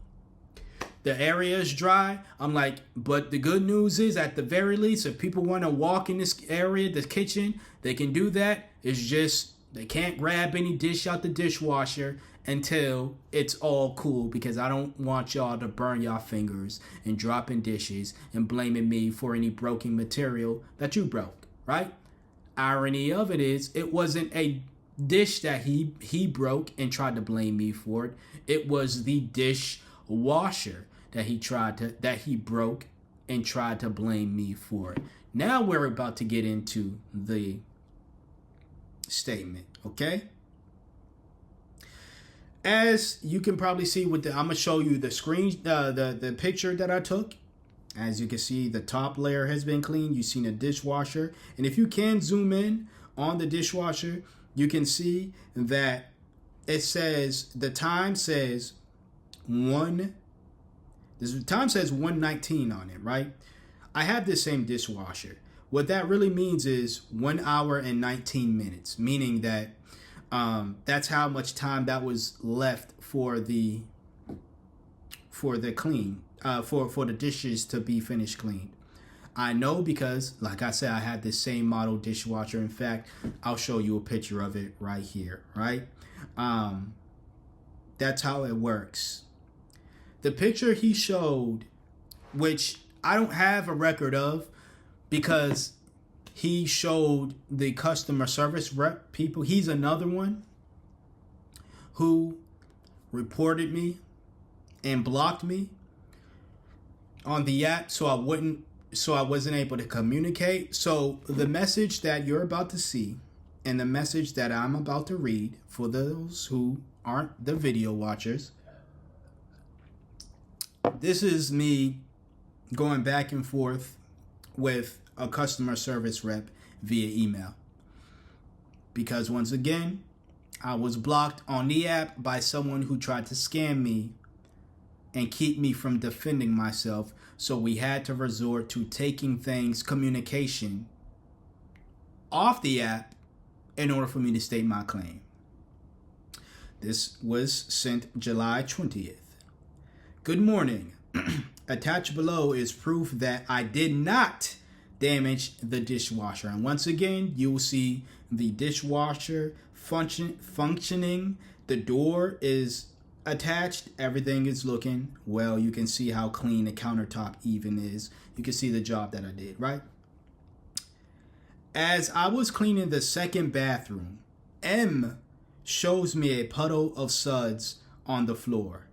Speaker 2: The area is dry. I'm like, but the good news is at the very least, if people want to walk in this area, the kitchen, they can do that. It's just they can't grab any dish out the dishwasher until it's all cool, because I don't want y'all to burn y'all fingers and dropping dishes and blaming me for any broken material that you broke, right? Irony of it is, it wasn't a dish that he broke and tried to blame me for it. It was the dishwasher that he broke and tried to blame me for it. Now we're about to get into the statement, okay? As you can probably see I'm gonna show you the screen, the picture that I took. As you can see, the top layer has been cleaned. You've seen a dishwasher. And if you can zoom in on the dishwasher, you can see that it says, the time says 119 on it, right? I have this same dishwasher. What that really means is 1 hour and 19 minutes, meaning that that's how much time that was left for the clean. For the dishes to be finished cleaned. I know because, like I said, I had this same model dishwasher. In fact, I'll show you a picture of it right here, right? That's how it works. The picture he showed, which I don't have a record of, because he showed the customer service rep people. He's another one who reported me and blocked me on the app, so I wasn't able to communicate. So the message that you're about to see and the message that I'm about to read, for those who aren't the video watchers, this is me going back and forth with a customer service rep via email. Because once again, I was blocked on the app by someone who tried to scam me and keep me from defending myself. So we had to resort to taking communication off the app in order for me to state my claim. This was sent July 20th. Good morning. Attached below is proof that I did not damage the dishwasher. And once again, you will see the dishwasher functioning. The door is attached. Everything is looking well. You can see how clean the countertop even is. You can see the job that I did, right? As I was cleaning the second bathroom, M shows me a puddle of suds on the floor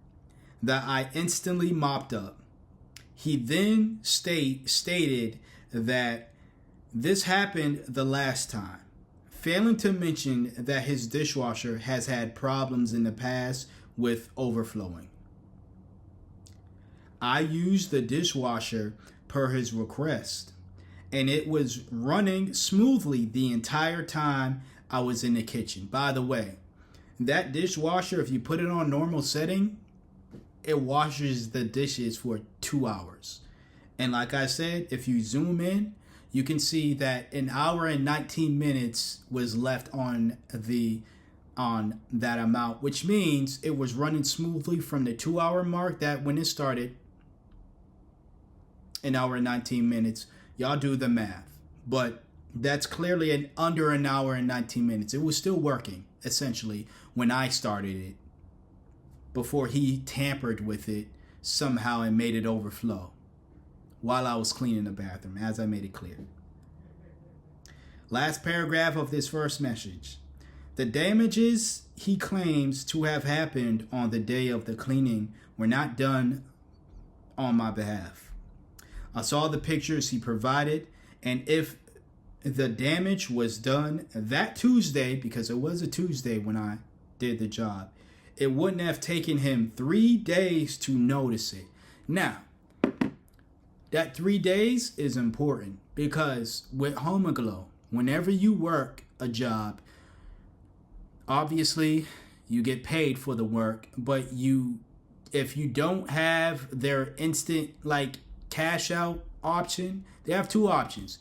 Speaker 2: that I instantly mopped up. He then stated that this happened the last time, failing to mention that his dishwasher has had problems in the past with overflowing. I used the dishwasher per his request, and it was running smoothly the entire time I was in the kitchen. By the way, that dishwasher, if you put it on normal setting, it washes the dishes for 2 hours. And like I said, if you zoom in, you can see that 1 hour and 19 minutes was left on that amount, which means it was running smoothly from the 2 hour mark that when it started, 1 hour and 19 minutes. Y'all do the math. But that's clearly under 1 hour and 19 minutes. It was still working, essentially, when I started it, before he tampered with it somehow and made it overflow while I was cleaning the bathroom, as I made it clear. Last paragraph of this first message. The damages he claims to have happened on the day of the cleaning were not done on my behalf. I saw the pictures he provided, and if the damage was done that Tuesday, because it was a Tuesday when I did the job, it wouldn't have taken him 3 days to notice it. Now, that 3 days is important because with Homeaglow, whenever you work a job, obviously you get paid for the work, but if you don't have their instant like cash out option, they have two options.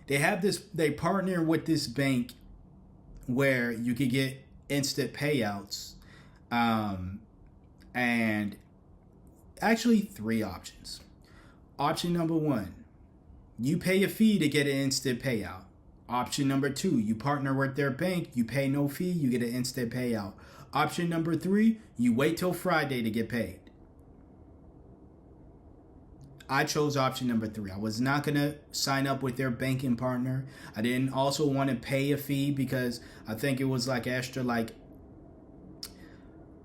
Speaker 2: They partner with this bank where you could get instant payouts, and actually 3 options. Option number 1, you pay a fee to get an instant payout. Option number 2, you partner with their bank, you pay no fee, you get an instant payout. Option number 3, you wait till Friday to get paid. I chose option number 3. I was not going to sign up with their banking partner. I didn't also want to pay a fee because I think it was like extra like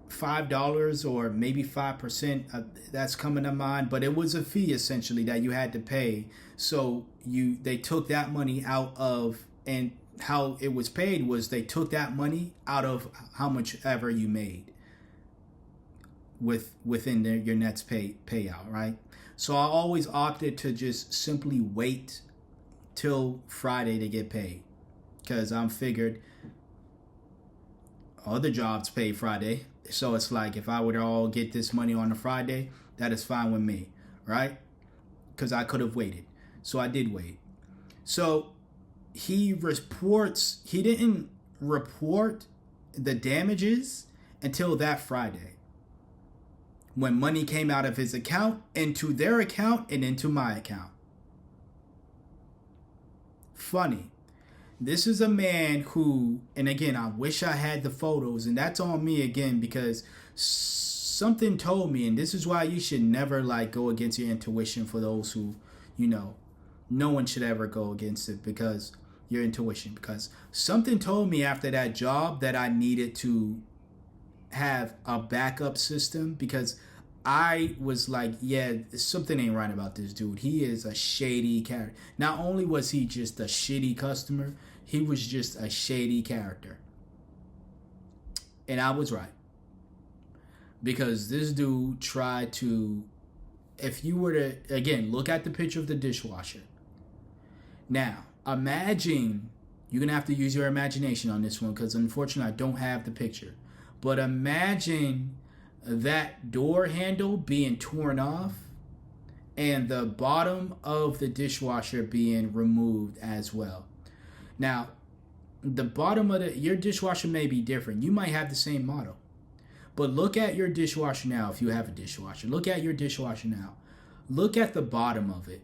Speaker 2: $5 or maybe 5%. That's coming to mind, but it was a fee essentially that you had to pay. So they took that money out of, and how it was paid was they took that money out of how much ever you made within your Nets payout, right? So I always opted to just simply wait till Friday to get paid because I'm figured other jobs pay Friday. So it's like if I would all get this money on a Friday, that is fine with me, right? Because I could have waited. So I did wait. So he didn't report the damages until that Friday, when money came out of his account into their account and into my account. Funny. This is a man who, and again, I wish I had the photos, and that's on me again because something told me, and this is why you should never like go against your intuition. For those who, no one should ever go against it because your intuition, because something told me after that job that I needed to have a backup system, because I was like, yeah, something ain't right about this dude. He is a shady character. Not only was he just a shitty customer, he was just a shady character. And I was right. Because this dude tried to, if you were to, again, look at the picture of the dishwasher. Now, imagine, you're going to have to use your imagination on this one because unfortunately I don't have the picture. But imagine that door handle being torn off and the bottom of the dishwasher being removed as well. Now, the bottom of your dishwasher may be different. You might have the same model. But look at your dishwasher now if you have a dishwasher. Look at your dishwasher now. Look at the bottom of it.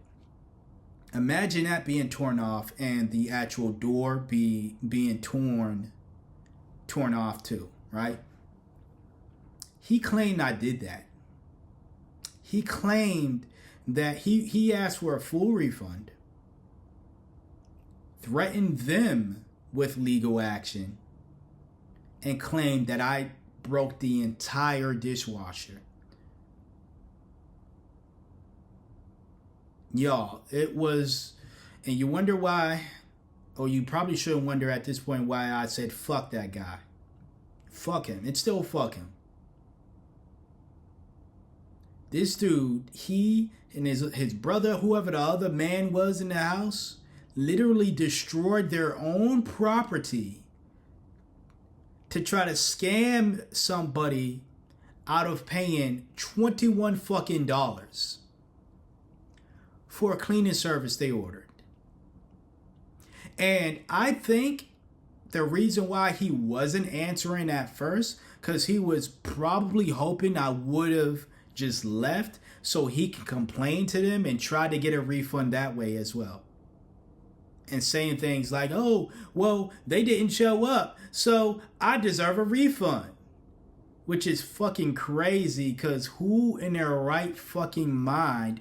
Speaker 2: Imagine that being torn off and the actual door being torn off too, right? He claimed I did that. He claimed that he asked for a full refund, threatened them with legal action, and claimed that I broke the entire dishwasher. Y'all, it was, and you wonder why, or you probably shouldn't wonder at this point why I said fuck that guy. Fuck him. It's still fuck him. This dude, he and his brother, whoever the other man was in the house, literally destroyed their own property to try to scam somebody out of paying $21 fucking for a cleaning service they ordered. And I think the reason why he wasn't answering at first, because he was probably hoping I would have just left so he can complain to them and try to get a refund that way as well. And saying things like, oh, well, they didn't show up, so I deserve a refund. Which is fucking crazy, because who in their right fucking mind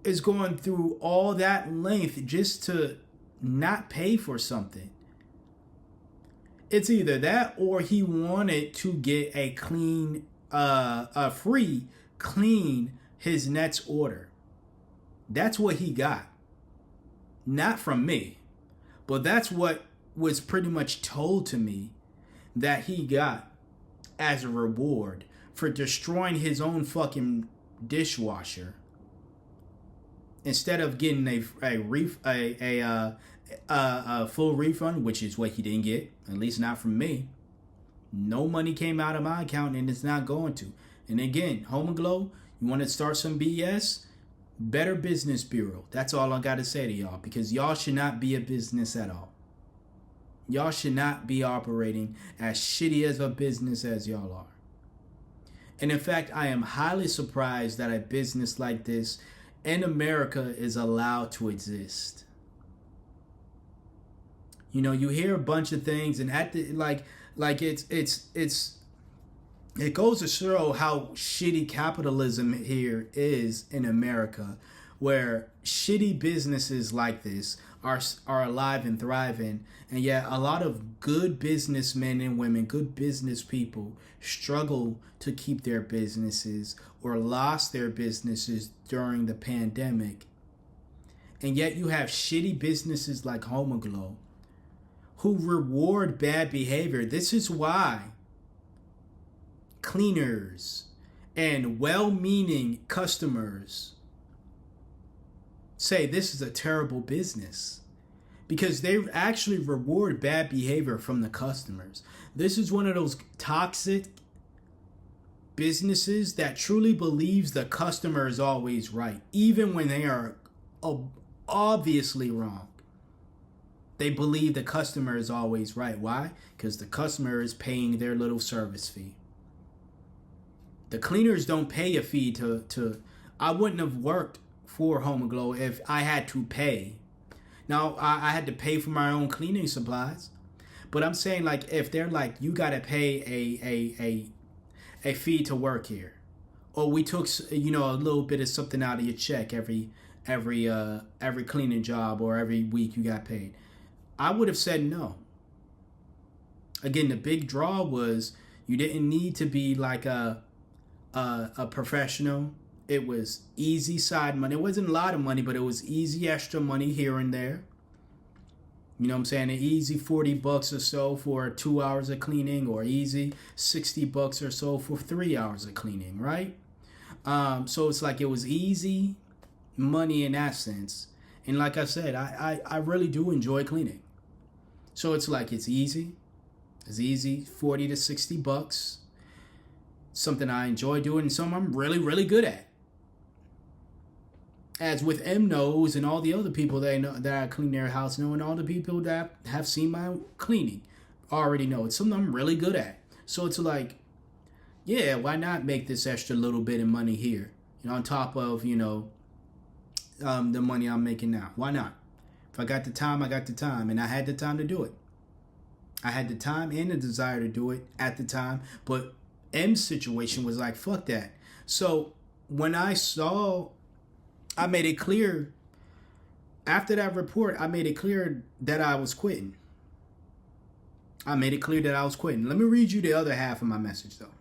Speaker 2: is going through all that length just to not pay for something? It's either that or he wanted to get a free clean his Nets order. That's what he got. Not from me, but that's what was pretty much told to me that he got as a reward for destroying his own fucking dishwasher instead of getting a full refund, which is what he didn't get, at least not from me. No money came out of my account, and it's not going to. And again, Homeaglow, you want to start some BS? Better Business Bureau. That's all I got to say to y'all, because y'all should not be a business at all. Y'all should not be operating as shitty as a business as y'all are. And in fact, I am highly surprised that a business like this in America is allowed to exist. You know, you hear a bunch of things, and at the it goes to show how shitty capitalism here is in America, where shitty businesses like this are alive and thriving, and yet a lot of good businessmen and women, good business people, struggle to keep their businesses or lost their businesses during the pandemic. And yet you have shitty businesses like Homeaglow who reward bad behavior. This is why cleaners and well-meaning customers say this is a terrible business, because they actually reward bad behavior from the customers. This is one of those toxic businesses that truly believes the customer is always right, even when they are obviously wrong. They believe the customer is always right. Why? Because the customer is paying their little service fee. The cleaners don't pay a fee to I wouldn't have worked for Homeaglow if I had to pay. Now, I had to pay for my own cleaning supplies. But I'm saying, like, if they're like, you got to pay a fee to work here, or we took, you know, a little bit of something out of your check every cleaning job, or every week you got paid, I would have said no. Again, the big draw was you didn't need to be like a professional. It was easy side money. It wasn't a lot of money, but it was easy extra money here and there. You know what I'm saying? An easy $40 or so for 2 hours of cleaning, or easy $60 or so for 3 hours of cleaning, right? So it's like it was easy money in that sense. And like I said, I really do enjoy cleaning. So it's like it's easy. It's easy, $40 to $60. Something I enjoy doing, and something I'm really, really good at. As with M knows, and all the other people that know that I clean their house know, and all the people that have seen my cleaning already know it's something I'm really good at. So it's like, yeah, why not make this extra little bit of money here, you know, on top of, you know, the money I'm making now? Why not? If I got the time, I got the time, and I had the time to do it. I had the time and the desire to do it at the time, but M's situation was like, fuck that. So when I made it clear, after that report, I made it clear that I was quitting. Let me read you the other half of my message, though.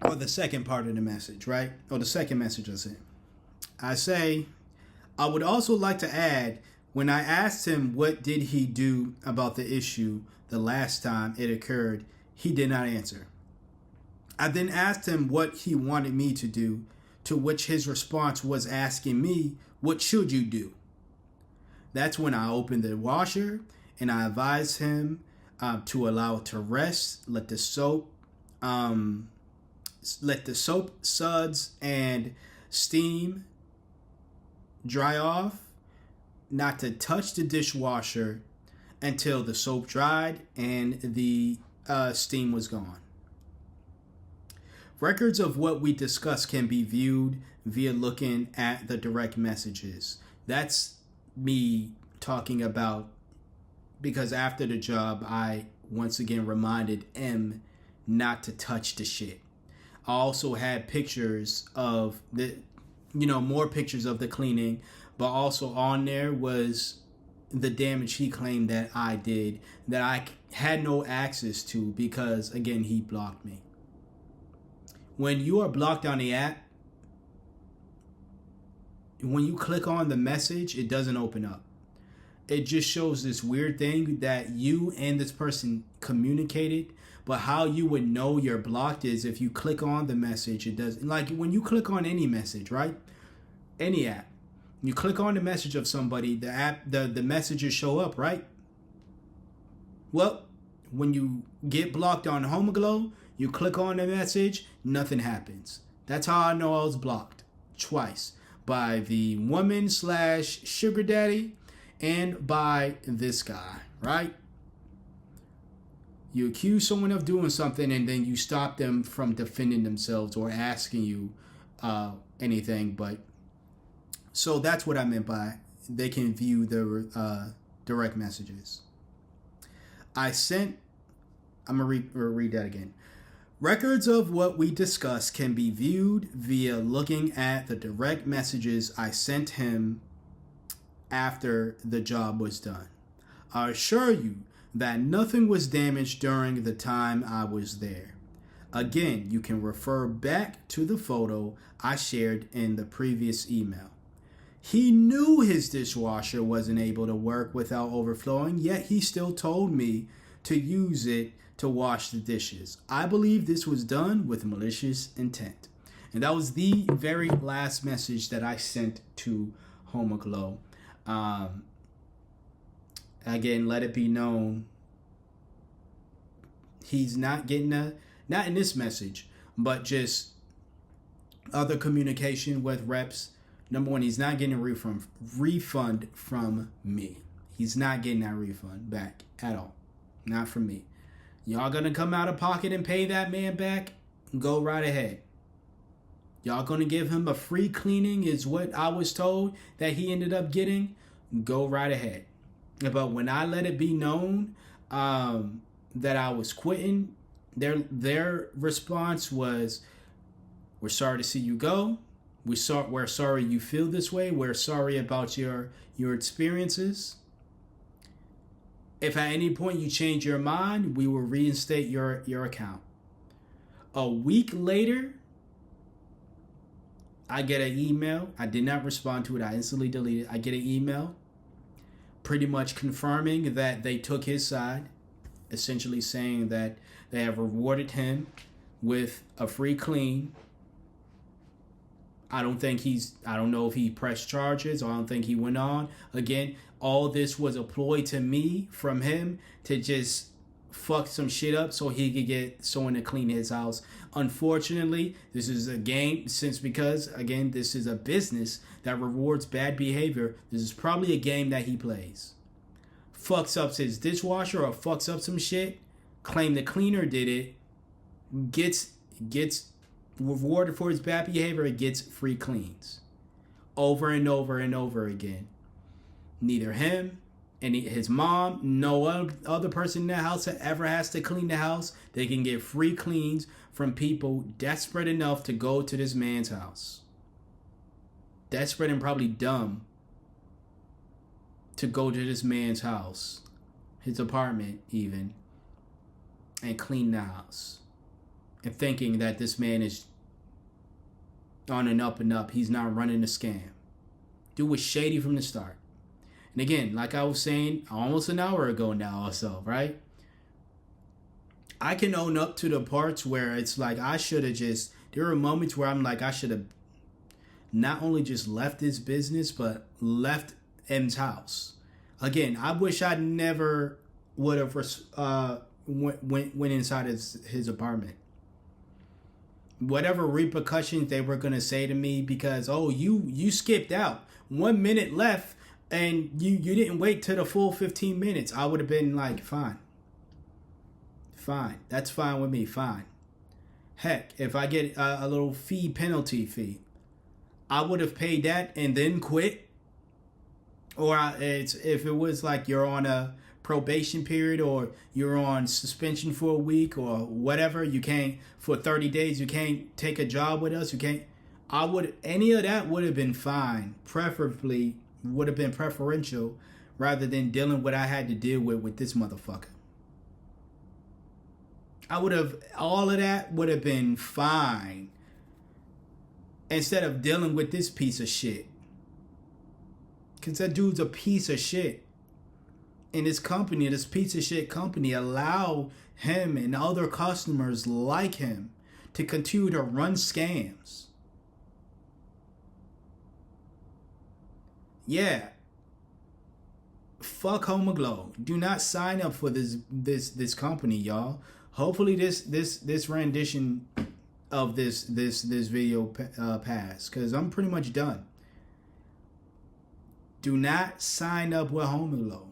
Speaker 2: Or the second part of the message, right? Or the second message I sent. I say, I would also like to add, when I asked him what did he do about the issue the last time it occurred, he did not answer. I then asked him what he wanted me to do, to which his response was asking me, what should you do? That's when I opened the washer and I advised him to allow it to rest, let the soap suds and steam dry off, not to touch the dishwasher until the soap dried and the steam was gone. Records of what we discussed can be viewed via looking at the direct messages. That's me talking about, because after the job, I once again reminded M not to touch the shit. I also had pictures of more pictures of the cleaning, but also on there was the damage he claimed that I did, that I had no access to because, again, he blocked me. When you are blocked on the app, when you click on the message, it doesn't open up.
Speaker 1: it just shows this weird thing that you and this person communicated, but how you would know you're blocked is if you click on the message. It does, like when you click on any message, right? Any app, you click on the message of somebody, the messages show up, right? Well, when you get blocked on Homeaglow, you click on the message, nothing happens. That's how I know I was blocked twice, by the woman / sugar daddy and by this guy, right? You accuse someone of doing something and then you stop them from defending themselves or asking you anything. But so that's what I meant by they can view the direct messages. I'm going to read that again. Records of what we discussed can be viewed via looking at the direct messages I sent him after the job was done. I assure you that nothing was damaged during the time I was there. Again, you can refer back to the photo I shared in the previous email. He knew his dishwasher wasn't able to work without overflowing, yet he still told me to use it to wash the dishes. I believe this was done with malicious intent. And that was the very last message that I sent to Homeaglow. Again, let it be known, he's not getting not in this message, but just other communication with reps. Number one, he's not getting a refund from me. He's not getting that refund back at all. Not from me. Y'all gonna come out of pocket and pay that man back? Go right ahead. Y'all gonna give him a free cleaning is what I was told that he ended up getting? Go right ahead. But when I let it be known that I was quitting, their response was, "We're sorry to see you go. We're sorry you feel this way. We're sorry about your experiences. If at any point you change your mind, we will reinstate your account." A week later, I get an email. I did not respond to it. I instantly deleted it. I get an email pretty much confirming that they took his side, essentially saying that they have rewarded him with a free clean. I don't know if he pressed charges, or I don't think he went on. Again, all this was a ploy to me from him to just fuck some shit up so he could get someone to clean his house. Unfortunately, this is a game, because again, this is a business that rewards bad behavior. This is probably a game that he plays. Fucks up his dishwasher or fucks up some shit, claim the cleaner did it, gets rewarded for his bad behavior, it gets free cleans. Over and over and over again. Neither him and his mom, no other person in the house that ever has to clean the house. They can get free cleans from people desperate enough to go to this man's house. Desperate and probably dumb to go to this man's house, his apartment even, and clean the house. And thinking that this man is on and up, he's not running a scam. Dude was shady from the start. And again, like I was saying almost an hour ago now or so, right? I can own up to the parts where it's like there are moments where I'm like, I should have not only just left this business, but left M's house. Again, I wish I never would have went inside his apartment. Whatever repercussions they were going to say to me because, you skipped out. 1 minute left and you didn't wait till the full 15 minutes. I would have been like, fine. That's fine with me. Fine. Heck, if I get a little penalty fee, I would have paid that and then quit. Or if it was like you're on a probation period or you're on suspension for a week or whatever, you can't for 30 days, you can't take a job with us. Any of that would have been fine. Preferably would have been preferential rather than dealing with what I had to deal with this motherfucker. All of that would have been fine instead of dealing with this piece of shit. Because that dude's a piece of shit.
Speaker 2: and his company, this piece of shit company, allow him and other customers like him to continue to run scams. Yeah. Fuck Homeaglow. Do not sign up for this company, y'all. Hopefully this rendition of this video pass, because I'm pretty much done. Do not sign up with Homeaglow.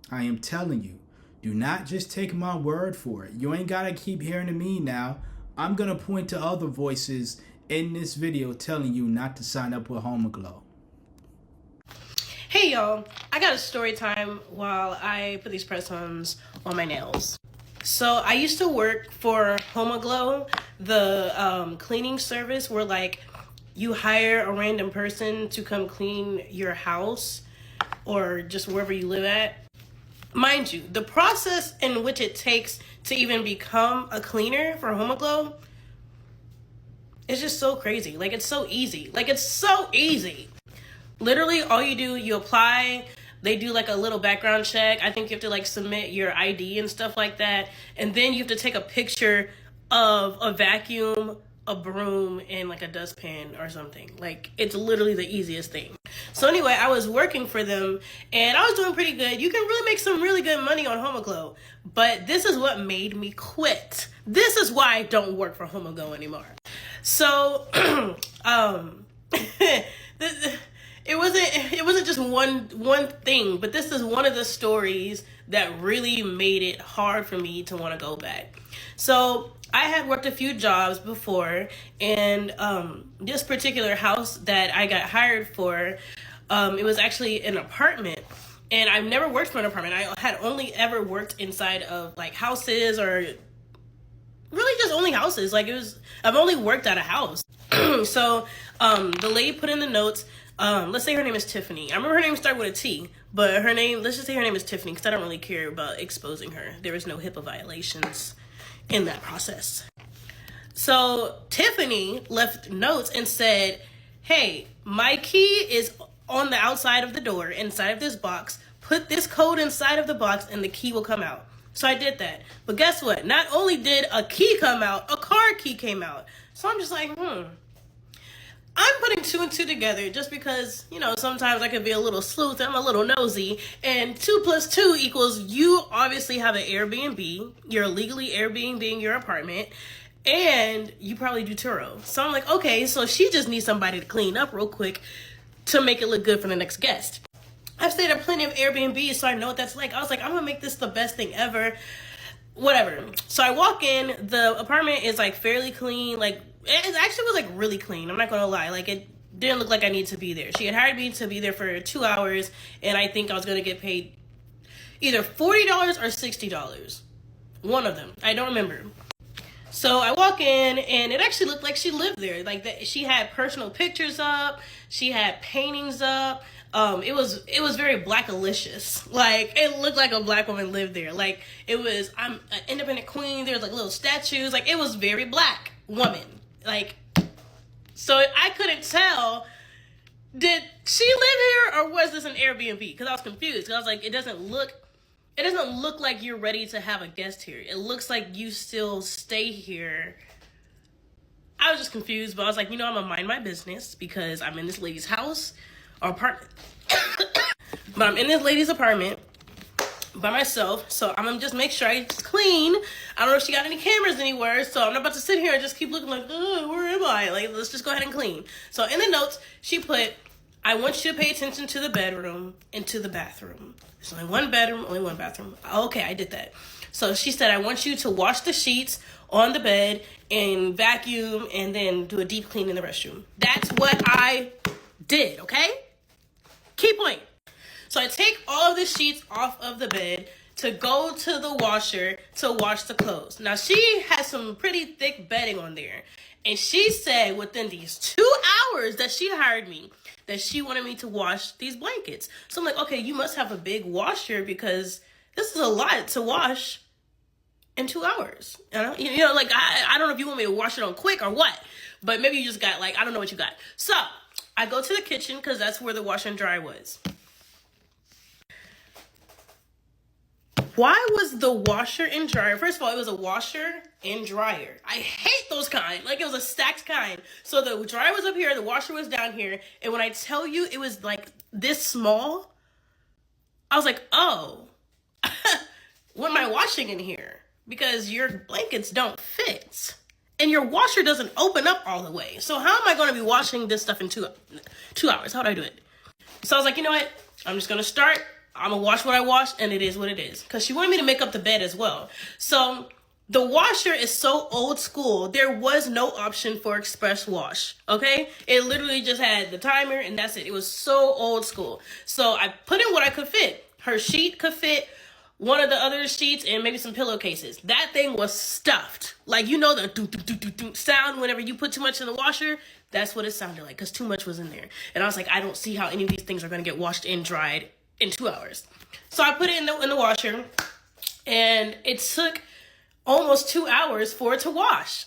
Speaker 2: I am telling you, do not just take my word for it. You ain't gotta keep hearing to me now. I'm gonna point to other voices in this video telling you not to sign up with Homeaglow.
Speaker 3: Hey y'all, I got a story time while I put these press-ons on my nails. So I used to work for Homeaglow, the cleaning service where like you hire a random person to come clean your house or just wherever you live at. Mind you, the process in which it takes to even become a cleaner for Homeaglow is just so crazy. Like, it's so easy. Literally, all you do, you apply, they do like a little background check. I think you have to like submit your ID and stuff like that. And then you have to take a picture of a vacuum, a broom, and like a dustpan or something. Like, it's literally the easiest thing. So anyway, I was working for them and I was doing pretty good. You can really make some really good money on Homeaglow. But this is what made me quit. This is why I don't work for Homeaglow anymore. So, it wasn't just one thing, but this is one of the stories that really made it hard for me to want to go back. So I had worked a few jobs before, and this particular house that I got hired for, it was actually an apartment. And I've never worked for an apartment. I had only ever worked inside of like houses, or really just only houses. Like, I've only worked at a house. So the lady put in the notes, let's say her name is Tiffany. I remember her name started with a T, but let's just say her name is Tiffany, because I don't really care about exposing her. There was no HIPAA violations in that process. So Tiffany left notes and said, hey, my key is on the outside of the door, inside of this box. Put this code inside of the box and the key will come out. So I did that. But guess what? Not only did a key come out, a car key came out. So I'm just like, I'm putting two and two together just because, you know, sometimes I could be a little sleuth. I'm a little nosy. And 2 + 2 equals you obviously have an Airbnb. You're legally Airbnb-ing your apartment. And you probably do Turo. So I'm like, okay, so she just needs somebody to clean up real quick to make it look good for the next guest. I've stayed at plenty of Airbnbs, so I know what that's like. I was like, I'm going to make this the best thing ever. Whatever. So I walk in. The apartment is like fairly clean. Like, it actually was like really clean. I'm not going to lie. Like, it didn't look like I needed to be there. She had hired me to be there for 2 hours, and I think I was going to get paid either $40 or $60. One of them. I don't remember. So I walk in, and it actually looked like she lived there. Like, she had personal pictures up. She had paintings up. It was very blackalicious. Like, it looked like a black woman lived there. Like, I'm an independent queen. There's like little statues. Like, it was very black woman. Like, so I couldn't tell, did she live here or was this an Airbnb? Because I was confused. Because I was like, it doesn't look like you're ready to have a guest here. It looks like you still stay here. I was just confused, but I was like, you know, I'm gonna mind my business because I'm in this lady's house or apartment. But I'm in this lady's apartment by myself, so I'm gonna just make sure it's clean. I don't know if she got any cameras anywhere, so I'm not about to sit here and just keep looking like, oh, where am I? Like, let's just go ahead and clean. So in the notes, she put, I want you to pay attention to the bedroom and to the bathroom. There's only one bedroom, only one bathroom. Okay, I did that. So she said, I want you to wash the sheets on the bed and vacuum and then do a deep clean in the restroom. That's what I did, okay? Key point. So I take all of the sheets off of the bed to go to the washer to wash the clothes. Now, she has some pretty thick bedding on there. And she said within these 2 hours that she hired me, that she wanted me to wash these blankets. So I'm like, okay, you must have a big washer because this is a lot to wash in 2 hours. You know, like, I don't know if you want me to wash it on quick or what, but maybe you just got, like, I don't know what you got. So I go to the kitchen because that's where the wash and dry was. why was the washer and dryer, first of all, it was a washer and dryer. I hate those kind. Like, it was a stacked kind. So the dryer was up here, the washer was down here, and when I tell you it was like this small, I was like, oh, what am I washing in here? Because your blankets don't fit. And your washer doesn't open up all the way. So how am I going to be washing this stuff in 2 hours? How do I do it? So I was like, you know what? I'm just going to start. I'm going to wash what I wash, and it is what it is. Because she wanted me to make up the bed as well. So the washer is so old school. There was no option for express wash, okay? It literally just had the timer, and that's it. It was so old school. So I put in what I could fit. Her sheet could fit one of the other sheets and maybe some pillowcases. That thing was stuffed. Like, you know the do sound whenever you put too much in the washer? That's what it sounded like, because too much was in there. And I was like, I don't see how any of these things are going to get washed and dried in 2 hours. So I put it in the washer, and it took almost 2 hours for it to wash.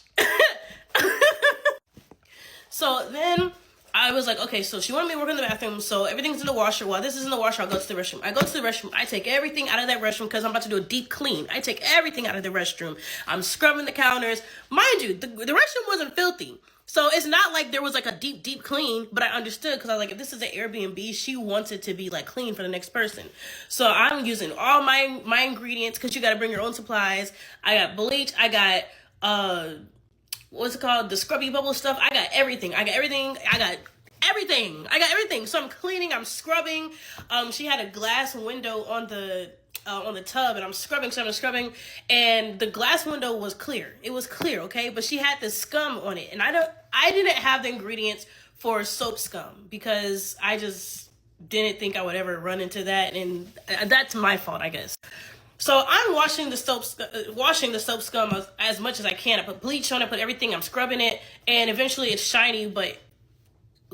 Speaker 3: So then I was like, okay, so she wanted me to work in the bathroom, so everything's in the washer. While this is in the washer, I'll go to the restroom. I go to the restroom. I take everything out of that restroom because I'm about to do a deep clean. I take everything out of the restroom. I'm scrubbing the counters. Mind you, the restroom wasn't filthy. So it's not like there was like a deep clean, but I understood because I was like, if this is an Airbnb, she wants it to be like clean for the next person. So I'm using all my ingredients because you got to bring your own supplies. I got bleach. I got, what's it called? The scrubby bubble stuff. I got everything. I got everything. So I'm cleaning, I'm scrubbing. She had a glass window on the tub, and I'm scrubbing, and the glass window was clear. It was clear, okay? But she had the scum on it, and I didn't have the ingredients for soap scum because I just didn't think I would ever run into that, and that's my fault, I guess. So I'm washing the soap scum as much as I can. I put bleach on it, put everything. I'm scrubbing it, and eventually it's shiny, but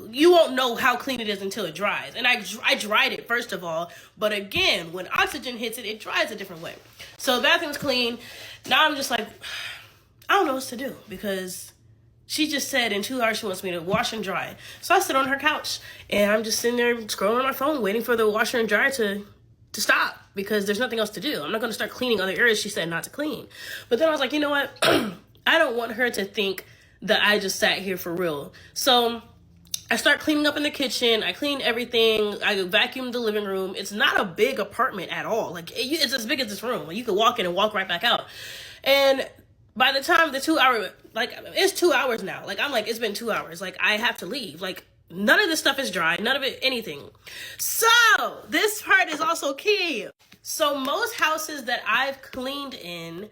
Speaker 3: you won't know how clean it is until it dries. And I dried it, first of all. But again, when oxygen hits it, it dries a different way. So the bathroom's clean. Now I'm just like, I don't know what to do because she just said in 2 hours she wants me to wash and dry. So I sit on her couch, and I'm just sitting there scrolling on my phone, waiting for the washer and dryer to stop because there's nothing else to do. I'm not going to start cleaning other areas she said not to clean. But then I was like, you know what? I don't want her to think that I just sat here for real. So I start cleaning up in the kitchen. I clean everything. I vacuum the living room. It's not a big apartment at all. Like, it's as big as this room. Like, you could walk in and walk right back out. And by the time the 2 hour, like, it's 2 hours now. Like, I'm like, it's been 2 hours. Like, I have to leave. Like, none of this stuff is dry. None of it, anything. So this part is also key. So most houses that I've cleaned in,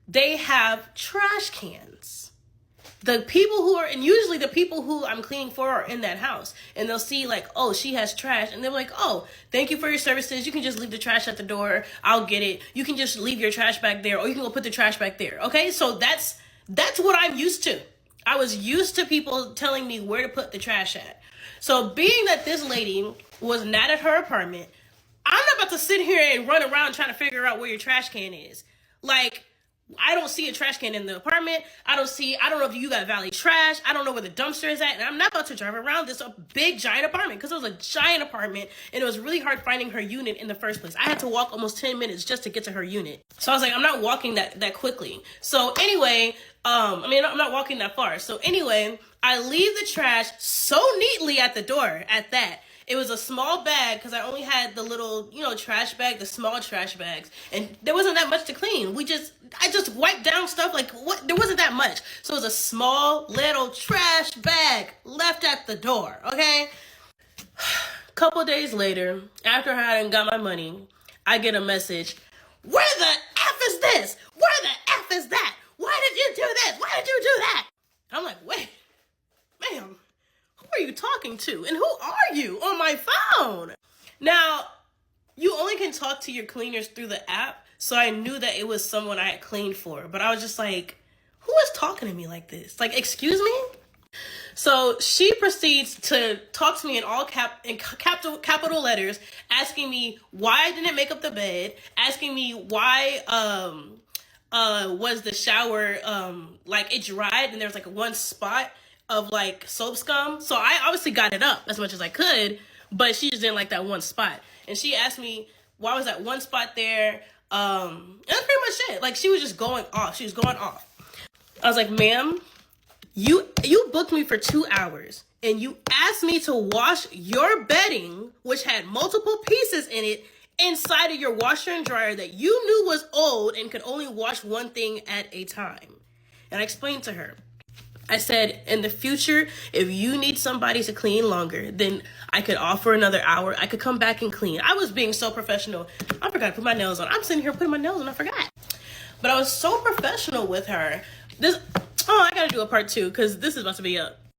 Speaker 3: they have trash cans. The people who are, and usually the people who I'm cleaning for are in that house, and they'll see like, oh, she has trash, and they're like, oh, thank you for your services. You can just leave the trash at the door. I'll get it. You can just leave your trash back there, or you can go put the trash back there. Okay, so that's what I'm used to. I was used to people telling me where to put the trash at. So being that this lady was not at her apartment, I'm not about to sit here and run around trying to figure out where your trash can is. Like, I don't see a trash can in the apartment. I don't know if you got valet trash. I don't know where the dumpster is at. And I'm not about to drive around this big, giant apartment because it was a giant apartment and it was really hard finding her unit in the first place. I had to walk almost 10 minutes just to get to her unit. So I was like, I'm not walking that quickly. So anyway, I'm not walking that far. So anyway, I leave the trash so neatly at the door at that. It was a small bag because I only had the little, trash bag, the small trash bags. And there wasn't that much to clean. I just wiped down stuff like what? There wasn't that much. So it was a small little trash bag left at the door, okay? Couple days later, after I hadn't got my money, I get a message. Where the F is this? Where the F is that? Why did you do this? Why did you do that? I'm like, wait, ma'am. Who are you talking to? And who are you on my phone? Now, you only can talk to your cleaners through the app, so I knew that it was someone I had cleaned for. But I was just like, who is talking to me like this? Like, excuse me? So she proceeds to talk to me in all capital letters, asking me why I didn't make up the bed, asking me why was the shower like it dried and there's like one spot of like soap scum. So I obviously got it up as much as I could, but she just didn't like that one spot. And she asked me, why was that one spot there? That's pretty much it. Like, she was just going off. She was going off. I was like, ma'am, you booked me for 2 hours and you asked me to wash your bedding, which had multiple pieces in it, inside of your washer and dryer that you knew was old and could only wash one thing at a time. And I explained to her, I said, in the future, if you need somebody to clean longer, then I could offer another hour. I could come back and clean. I was being so professional. I forgot to put my nails on. I'm sitting here putting my nails on. I forgot. But I was so professional with her. I gotta do a part 2 because this is about to be a